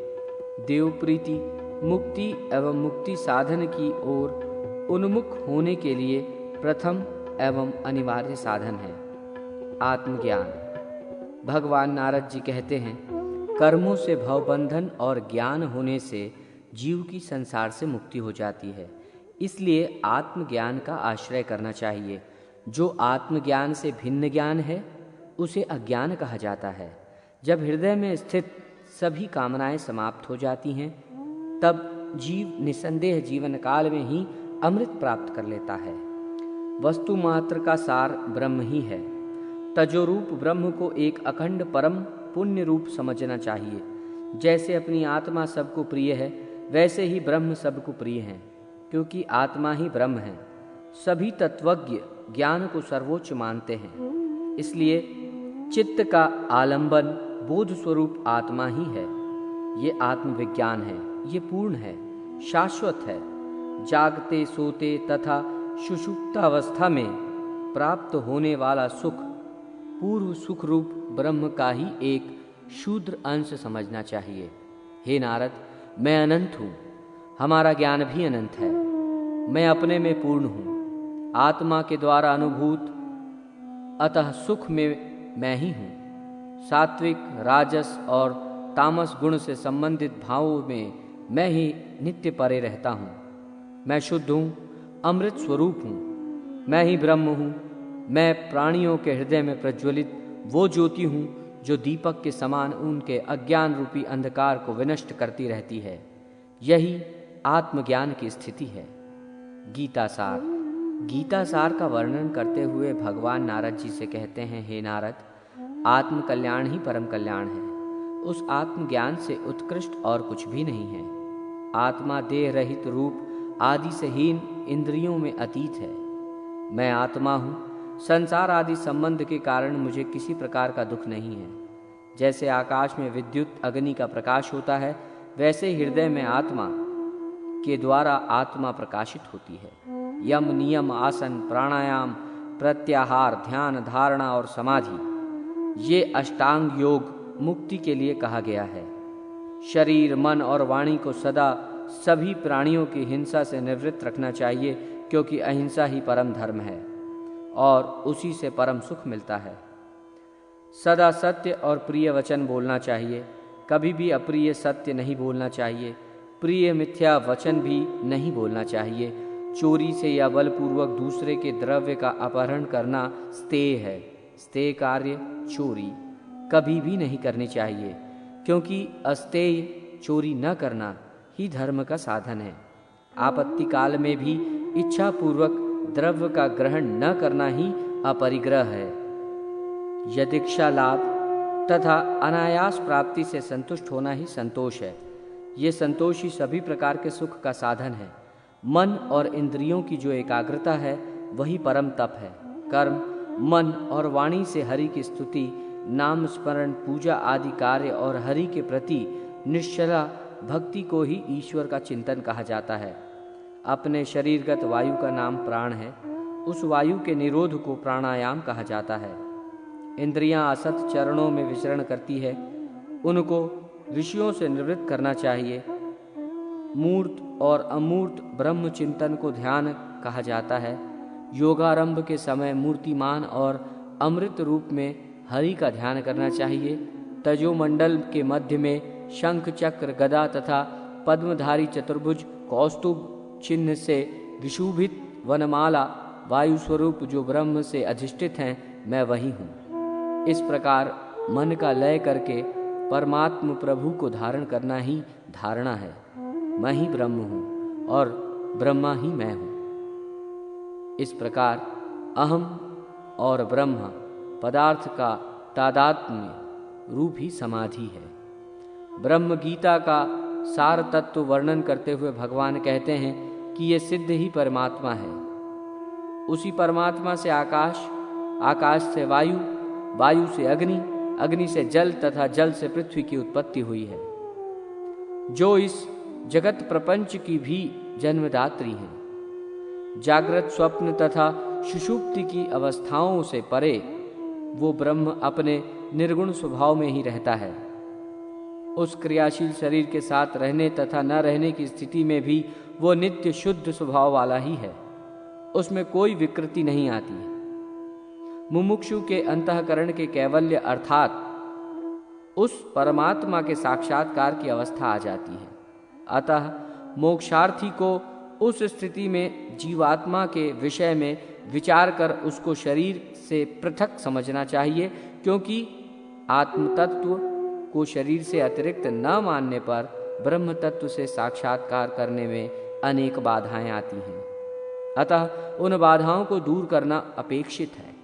देवप्रीति मुक्ति एवं मुक्ति साधन की ओर उन्मुख होने के लिए प्रथम एवं अनिवार्य साधन है। आत्मज्ञान। भगवान नारद जी कहते हैं, कर्मों से भवबंधन और ज्ञान होने से जीव की संसार से मुक्ति हो जाती है। इसलिए आत्मज्ञान का आश्रय करना चाहिए। जो आत्मज्ञान से भिन्न ज्ञान है उसे अज्ञान कहा जाता है। जब हृदय में स्थित सभी कामनाएं समाप्त हो जाती हैं तब जीव निसंदेह जीवन काल में ही अमृत प्राप्त कर लेता है। वस्तु मात्र का सार ब्रह्म ही है। तजोरूप ब्रह्म को एक अखंड परम पुण्य रूप समझना चाहिए। जैसे अपनी आत्मा सबको प्रिय है वैसे ही ब्रह्म सबको प्रिय है, क्योंकि आत्मा ही ब्रह्म है। सभी तत्वज्ञ ज्ञान को सर्वोच्च मानते हैं। इसलिए चित्त का आलंबन बोध स्वरूप आत्मा ही है। ये आत्मविज्ञान है, ये पूर्ण है, शाश्वत है। जागते, सोते तथा सुषुप्तावस्था में प्राप्त होने वाला सुख पूर्व सुख रूप ब्रह्म का ही एक शूद्र अंश समझना चाहिए। हे नारद, मैं अनंत हूँ, हमारा ज्ञान भी अनंत है। मैं अपने में पूर्ण हूँ, आत्मा के द्वारा अनुभूत, अतः सुख में मैं ही हूँ। सात्विक, राजस और तामस गुण से संबंधित भावों में मैं ही नित्य परे रहता हूँ। मैं शुद्ध हूँ, अमृत स्वरूप हूँ, मैं ही ब्रह्म हूँ। मैं प्राणियों के हृदय में प्रज्वलित वो ज्योति हूँ जो दीपक के समान उनके अज्ञान रूपी अंधकार को विनष्ट करती रहती है। यही आत्मज्ञान की स्थिति है। गीता सार। गीता सार का वर्णन करते हुए भगवान नारद जी से कहते हैं, हे नारद, आत्म कल्याण ही परम कल्याण है। उस आत्मज्ञान से उत्कृष्ट और कुछ भी नहीं है। आत्मा देह रहित, रूप आदि से हीन, इंद्रियों में अतीत है। मैं आत्मा हूँ। संसार आदि संबंध के कारण मुझे किसी प्रकार का दुख नहीं है। जैसे आकाश में विद्युत अग्नि का प्रकाश होता है, वैसे हृदय में आत्मा के द्वारा आत्मा प्रकाशित होती है। यम, नियम, आसन, प्राणायाम, प्रत्याहार, ध्यान, धारणा और समाधि, ये अष्टांग योग मुक्ति के लिए कहा गया है। शरीर, मन और वाणी को सदा सभी प्राणियों की हिंसा से निवृत्त रखना चाहिए, क्योंकि अहिंसा ही परम धर्म है और उसी से परम सुख मिलता है। सदा सत्य और प्रिय वचन बोलना चाहिए, कभी भी अप्रिय सत्य नहीं बोलना चाहिए। प्रिय मिथ्या वचन भी नहीं बोलना चाहिए। चोरी से या बलपूर्वक दूसरे के द्रव्य का अपहरण करना स्तेय है। स्तेय कार्य चोरी कभी भी नहीं करनी चाहिए, क्योंकि अस्तेय चोरी न करना ही धर्म का साधन है। आपत्ति काल में भी इच्छा पूर्वक द्रव्य का ग्रहण न करना ही अपरिग्रह है। यदीक्षा लाभ तथा अनायास प्राप्ति से संतुष्ट होना ही संतोष है। ये संतोष ही सभी प्रकार के सुख का साधन है। मन और इंद्रियों की जो एकाग्रता है वही परम तप है। कर्म, मन और वाणी से हरि की स्तुति, नाम स्मरण, पूजा आदि कार्य और हरि के प्रति निश्चला भक्ति को ही ईश्वर का चिंतन कहा जाता है। अपने शरीरगत वायु का नाम प्राण है। उस वायु के निरोध को प्राणायाम कहा जाता है। इंद्रियां असत चरणों में विचरण करती है, उनको विषयों से निवृत्त करना चाहिए। मूर्त और अमूर्त ब्रह्म चिंतन को ध्यान कहा जाता है। योगारंभ के समय मूर्तिमान और अमृत रूप में हरि का ध्यान करना चाहिए। तजोमंडल के मध्य में शंख, चक्र, गदा तथा पद्मधारी चतुर्भुज कौस्तुभ चिन्ह से विशुभित वनमाला वायु स्वरूप जो ब्रह्म से अधिष्ठित हैं, मैं वही हूँ। इस प्रकार मन का लय करके परमात्म प्रभु को धारण करना ही धारणा है। मैं ही ब्रह्म हूँ और ब्रह्मा ही मैं हूँ। इस प्रकार अहम और ब्रह्म पदार्थ का तादात्म्य रूप ही समाधि है। ब्रह्म गीता का सार तत्व वर्णन करते हुए भगवान कहते हैं कि ये सिद्ध ही परमात्मा है। उसी परमात्मा से आकाश, आकाश से वायु, वायु से अग्नि, अग्नि से जल तथा जल से पृथ्वी की उत्पत्ति हुई है, जो इस जगत प्रपंच की भी जन्मदात्री हैं। जागृत, स्वप्न तथा सुषुप्ति की अवस्थाओं से परे वो ब्रह्म अपने निर्गुण स्वभाव में ही रहता है। उस क्रियाशील शरीर के साथ रहने तथा न रहने की स्थिति में भी वो नित्य शुद्ध स्वभाव वाला ही है। उसमें कोई विकृति नहीं आती है। मुमुक्षु के अंतःकरण के कैवल्य अर्थात उस परमात्मा के साक्षात्कार की अवस्था आ जाती है। अतः मोक्षार्थी को उस स्थिति में जीवात्मा के विषय में विचार कर उसको शरीर से पृथक समझना चाहिए, क्योंकि आत्मतत्व को शरीर से अतिरिक्त न मानने पर ब्रह्म तत्व से साक्षात्कार करने में अनेक बाधाएं आती हैं। अतः उन बाधाओं को दूर करना अपेक्षित है।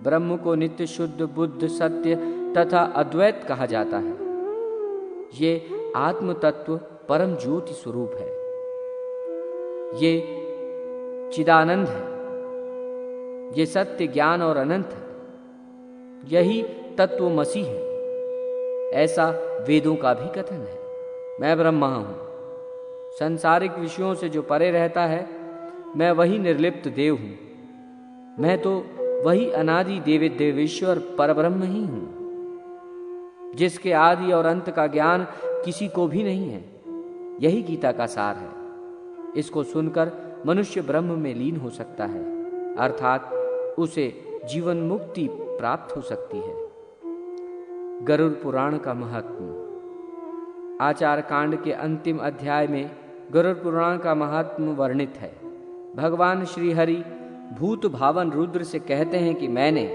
ब्रह्म को नित्य शुद्ध, बुद्ध, सत्य तथा अद्वैत कहा जाता है। ये आत्म तत्व परम ज्योति स्वरूप है। ये चिदानंद है। ये सत्य, ज्ञान और अनंत है। यही तत्वमसि है, ऐसा वेदों का भी कथन है। मैं ब्रह्मा हूं। सांसारिक विषयों से जो परे रहता है, मैं वही निर्लिप्त देव हूं। मैं तो वही अनादि देवी देवेश्वर परब्रह्म ही हूं, जिसके आदि और अंत का ज्ञान किसी को भी नहीं है। यही गीता का सार है। इसको सुनकर मनुष्य ब्रह्म में लीन हो सकता है, अर्थात उसे जीवन मुक्ति प्राप्त हो सकती है। गरुड़ पुराण का महत्व। आचार कांड के अंतिम अध्याय में गरुड़ पुराण का महत्व वर्णित है। भगवान श्री हरि भूत भावन रुद्र से कहते हैं कि मैंने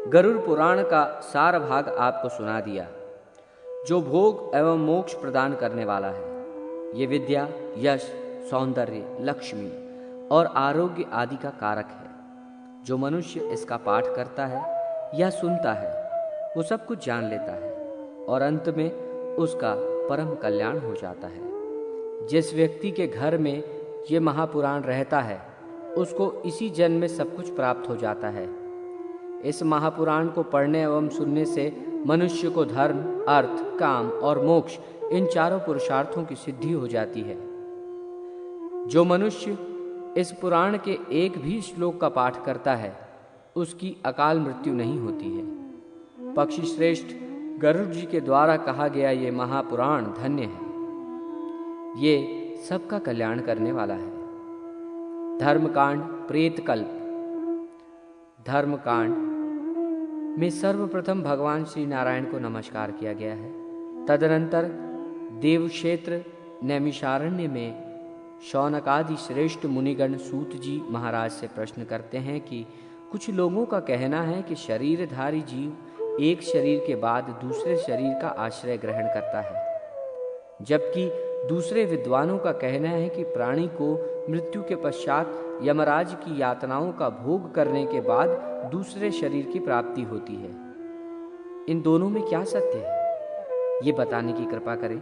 गरुड़ पुराण का सार भाग आपको सुना दिया, जो भोग एवं मोक्ष प्रदान करने वाला है। ये विद्या, यश, सौंदर्य, लक्ष्मी और आरोग्य आदि का कारक है। जो मनुष्य इसका पाठ करता है या सुनता है, वो सब कुछ जान लेता है और अंत में उसका परम कल्याण हो जाता है। जिस व्यक्ति के घर में ये महापुराण रहता है, उसको इसी जन्म में सब कुछ प्राप्त हो जाता है। इस महापुराण को पढ़ने एवं सुनने से मनुष्य को धर्म, अर्थ, काम और मोक्ष, इन चारों पुरुषार्थों की सिद्धि हो जाती है। जो मनुष्य इस पुराण के एक भी श्लोक का पाठ करता है, उसकी अकाल मृत्यु नहीं होती है। पक्षी श्रेष्ठ गरुड़ जी के द्वारा कहा गया ये महापुराण धन्य है। ये सबका कल्याण करने वाला है। धर्मकांड प्रेतकल्प। धर्मकांड में सर्वप्रथम भगवान श्री नारायण को नमस्कार किया गया है। तदनंतर देवक्षेत्र नैमिषारण्य में शौनकादि श्रेष्ठ मुनिगण सूत जी महाराज से प्रश्न करते हैं कि कुछ लोगों का कहना है कि शरीरधारी जीव एक शरीर के बाद दूसरे शरीर का आश्रय ग्रहण करता है, जबकि दूसरे विद्वानों का कहना है कि प्राणी को मृत्यु के पश्चात यमराज की यातनाओं का भोग करने के बाद दूसरे शरीर की प्राप्ति होती है। इन दोनों में क्या सत्य है, ये बताने की कृपा करें।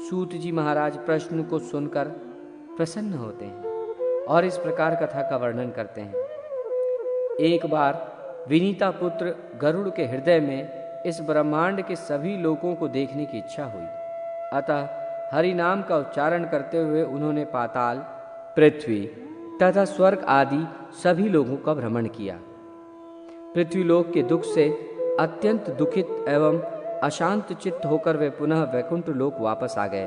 सूत जी महाराज प्रश्न को सुनकर प्रसन्न होते हैं और इस प्रकार कथा का वर्णन करते हैं। एक बार विनीता पुत्र गरुड़ के हृदय में इस ब्रह्मांड के सभी लोगों को देखने की इच्छा हुई। अतः हरि नाम का उच्चारण करते हुए उन्होंने पाताल, पृथ्वी तथा स्वर्ग आदि सभी लोगों का भ्रमण किया। पृथ्वीलोक के दुख से अत्यंत दुखित एवं अशांत चित्त होकर वे पुनः वैकुंठ लोक वापस आ गए।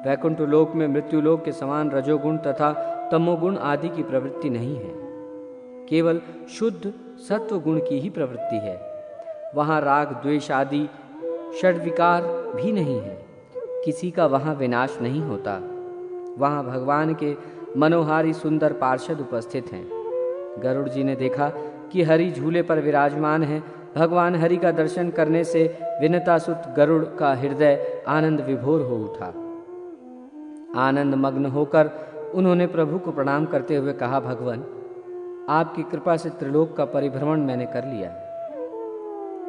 वैकुंठ लोक में मृत्युलोक के समान रजोगुण तथा तमोगुण आदि की प्रवृत्ति नहीं है, केवल शुद्ध सत्व गुण की ही प्रवृत्ति है। वहाँ राग, द्वेष आदि षड्विकार भी नहीं है। किसी का वहाँ विनाश नहीं होता। वहाँ भगवान के मनोहारी सुंदर पार्षद उपस्थित हैं। गरुड़ जी ने देखा कि हरि झूले पर विराजमान हैं। भगवान हरि का दर्शन करने से विनतासुत गरुड़ का हृदय आनंद विभोर हो उठा। आनंद मग्न होकर उन्होंने प्रभु को प्रणाम करते हुए कहा, भगवान, आपकी कृपा से त्रिलोक का परिभ्रमण मैंने कर लिया।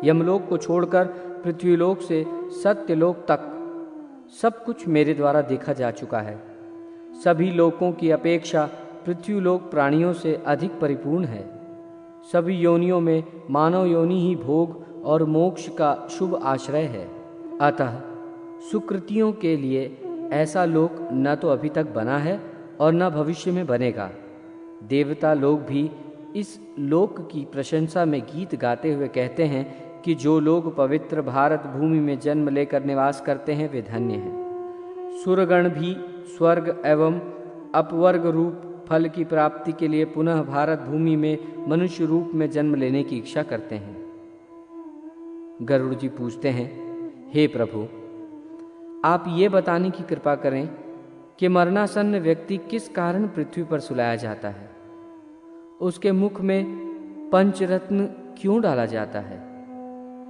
यमलोक को छोड़कर पृथ्वीलोक से सत्यलोक तक सब कुछ मेरे द्वारा देखा जा चुका है। सभी लोकों की अपेक्षा पृथ्वीलोक प्राणियों से अधिक परिपूर्ण है। सभी योनियों में मानव योनि ही भोग और मोक्ष का शुभ आश्रय है। अतः सुकृतियों के लिए ऐसा लोक न तो अभी तक बना है और न भविष्य में बनेगा। देवता लोग भी इस लोक की प्रशंसा में गीत गाते हुए कहते हैं कि जो लोग पवित्र भारत भूमि में जन्म लेकर निवास करते हैं वे धन्य हैं। सुरगण भी स्वर्ग एवं अपवर्ग रूप फल की प्राप्ति के लिए पुनः भारत भूमि में मनुष्य रूप में जन्म लेने की इच्छा करते हैं। गरुड़ जी पूछते हैं, हे प्रभु, आप ये बताने की कृपा करें कि मरणासन्न व्यक्ति किस कारण पृथ्वी पर सुलाया जाता है? उसके मुख में पंचरत्न क्यों डाला जाता है?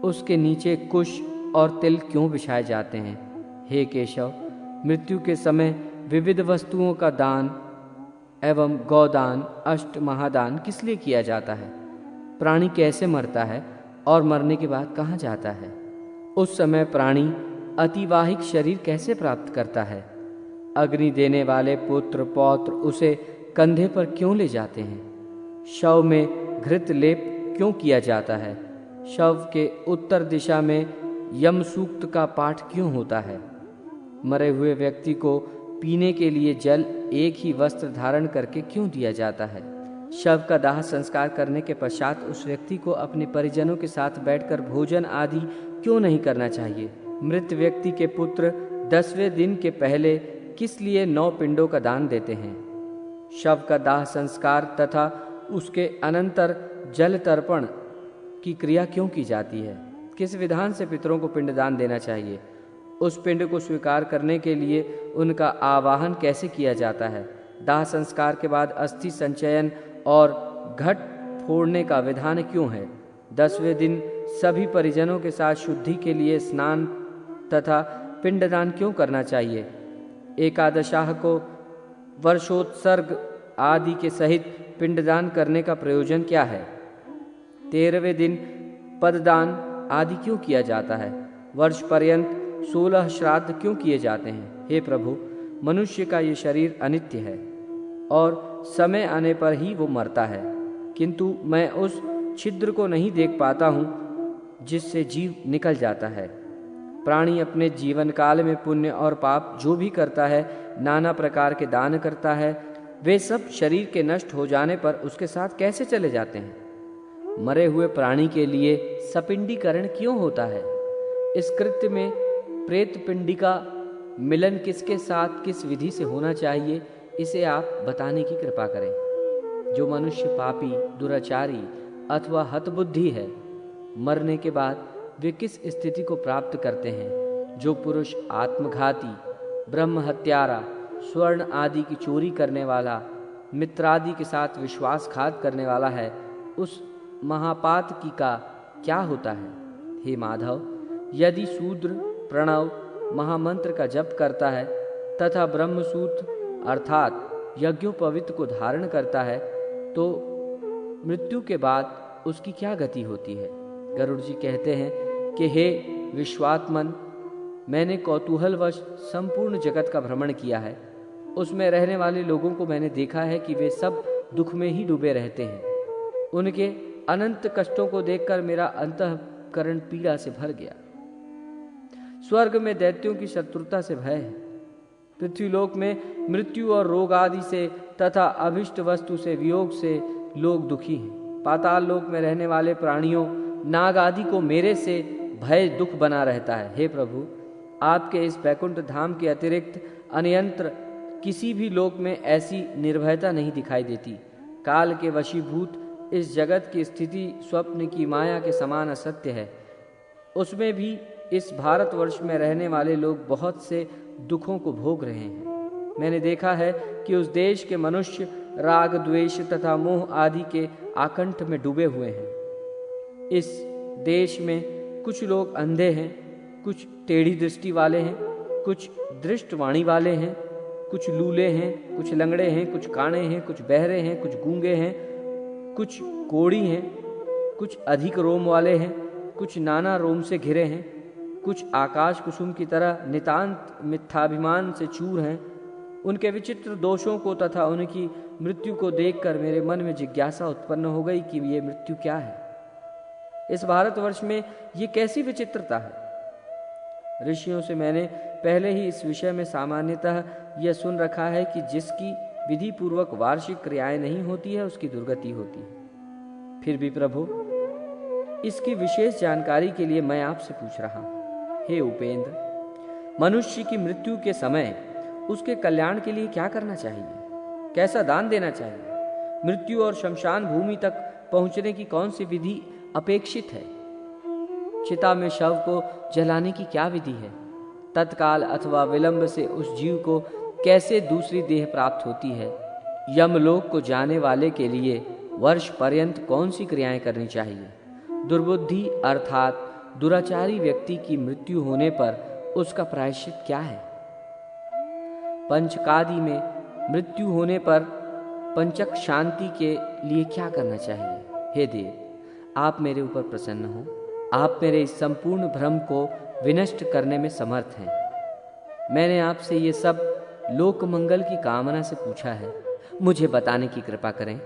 उसके नीचे कुश और तिल क्यों बिछाए जाते हैं? हे केशव, मृत्यु के समय विविध वस्तुओं का दान एवं गौदान, अष्ट महादान किस लिए किया जाता है? प्राणी कैसे मरता है और मरने के बाद कहाँ जाता है? उस समय प्राणी अतिवाहिक शरीर कैसे प्राप्त करता है? अग्नि देने वाले पुत्र पौत्र उसे कंधे पर क्यों ले जाते हैं? शव में घृत लेप क्यों किया जाता है? शव के उत्तर दिशा में यम सूक्त का पाठ क्यों होता है? मरे हुए व्यक्ति को पीने के लिए जल एक ही वस्त्र धारण करके क्यों दिया जाता है? शव का दाह संस्कार करने के पश्चात उस व्यक्ति को अपने परिजनों के साथ बैठकर भोजन आदि क्यों नहीं करना चाहिए? मृत व्यक्ति के पुत्र 10वें दिन के पहले किस लिए 9 पिंडों का दान देते हैं? शव का दाह संस्कार तथा उसके अनंतर जल तर्पण की क्रिया क्यों की जाती है? किस विधान से पितरों को पिंडदान देना चाहिए? उस पिंड को स्वीकार करने के लिए उनका आवाहन कैसे किया जाता है? दाह संस्कार के बाद अस्थि संचयन और घट फोड़ने का विधान क्यों है? 10वें दिन सभी परिजनों के साथ शुद्धि के लिए स्नान तथा पिंडदान क्यों करना चाहिए? एकादशाह को वर्षोत्सर्ग आदि के सहित पिंडदान करने का प्रयोजन क्या है? 13वें दिन पददान आदि क्यों किया जाता है? वर्ष पर्यंत 16 श्राद्ध क्यों किए जाते हैं? हे प्रभु, मनुष्य का ये शरीर अनित्य है और समय आने पर ही वो मरता है, किंतु मैं उस छिद्र को नहीं देख पाता हूँ जिससे जीव निकल जाता है। प्राणी अपने जीवन काल में पुण्य और पाप जो भी करता है, नाना प्रकार के दान करता है, वे सब शरीर के नष्ट हो जाने पर उसके साथ कैसे चले जाते हैं? मरे हुए प्राणी के लिए सपिंडीकरण क्यों होता है? इस कृत्य में प्रेत पिंडी का मिलन किसके साथ किस विधि से होना चाहिए, इसे आप बताने की कृपा करें। जो मनुष्य पापी, दुराचारी अथवा हतबुद्धि है, मरने के बाद वे किस स्थिति को प्राप्त करते हैं? जो पुरुष आत्मघाती, ब्रह्म हत्यारा, स्वर्ण आदि की चोरी करने वाला, मित्रादि के साथ विश्वासघात करने वाला है, उस महापातकी का क्या होता है? हे माधव, यदि शूद्र प्रणव महामंत्र का जप करता है तथा ब्रह्मसूत्र अर्थात यज्ञोपवीत को धारण करता है, तो मृत्यु के बाद उसकी क्या गति होती है? गरुड़ जी कहते हैं कि हे विश्वात्मन, मैंने कौतूहलवश संपूर्ण जगत का भ्रमण किया है। उसमें रहने वाले लोगों को मैंने देखा है कि वे सब दुख में ही डूबे रहते हैं। उनके अनंत कष्टों को देखकर मेरा अंतःकरण पीड़ा से भर गया। स्वर्ग में दैत्यों की शत्रुता से भय है, पृथ्वीलोक में मृत्यु और रोग आदि से तथा अभिष्ट वस्तु से वियोग से लोग दुखी हैं। पाताल लोक में रहने वाले प्राणियों, नाग आदि को मेरे से भय दुख बना रहता है। हे प्रभु, आपके इस बैकुंठ धाम के अतिरिक्त अन्यत्र किसी भी लोक में ऐसी निर्भयता नहीं दिखाई देती। काल के वशीभूत इस जगत की स्थिति स्वप्न की माया के समान असत्य है। उसमें भी इस भारतवर्ष में रहने वाले लोग बहुत से दुखों को भोग रहे हैं। मैंने देखा है कि उस देश के मनुष्य राग, द्वेष तथा मोह आदि के आकंठ में डूबे हुए हैं। इस देश में कुछ लोग अंधे हैं, कुछ टेढ़ी दृष्टि वाले हैं, कुछ दृष्टवाणी वाले हैं, कुछ लूले हैं, कुछ लंगड़े हैं, कुछ काणे हैं, कुछ बहरे हैं, कुछ गूंगे हैं, कुछ कोड़ी हैं, कुछ अधिक रोम वाले हैं, कुछ नाना रोम से घिरे हैं, कुछ आकाश कुसुम की तरह नितांत मिथ्याभिमान से चूर हैं। उनके विचित्र दोषों को तथा उनकी मृत्यु को देखकर मेरे मन में जिज्ञासा उत्पन्न हो गई कि ये मृत्यु क्या है? इस भारतवर्ष में ये कैसी विचित्रता है? ऋषियों से मैंने पहले ही इस विषय में सामान्यतः यह सुन रखा है कि जिसकी विधि पूर्वक वार्षिक क्रियाएं नहीं होती है, उसकी दुर्गति होती है। फिर भी प्रभु, इसकी विशेष जानकारी के लिए मैं आपसे पूछ रहा हूं। हे उपेंद्र, मनुष्य की मृत्यु के समय उसके कल्याण के लिए क्या करना चाहिए? कैसा दान देना चाहिए? मृत्यु और शमशान भूमि तक पहुंचने की कौन सी विधि अपेक्षित है? चिता में शव को जलाने की क्या विधि है? तत्काल अथवा विलंब से उस जीव को कैसे दूसरी देह प्राप्त होती है? यमलोक को जाने वाले के लिए वर्ष पर्यंत कौन सी क्रियाएं करनी चाहिए? दुर्बुद्धि अर्थात दुराचारी व्यक्ति की मृत्यु होने पर उसका प्रायश्चित क्या है? पंचकादि में मृत्यु होने पर पंचक शांति के लिए क्या करना चाहिए? हे देव, आप मेरे ऊपर प्रसन्न हो। आप मेरे इस संपूर्ण भ्रम को विनष्ट करने में समर्थ हैं। मैंने आपसे ये सब लोक मंगल की कामना से पूछा है, मुझे बताने की कृपा करें।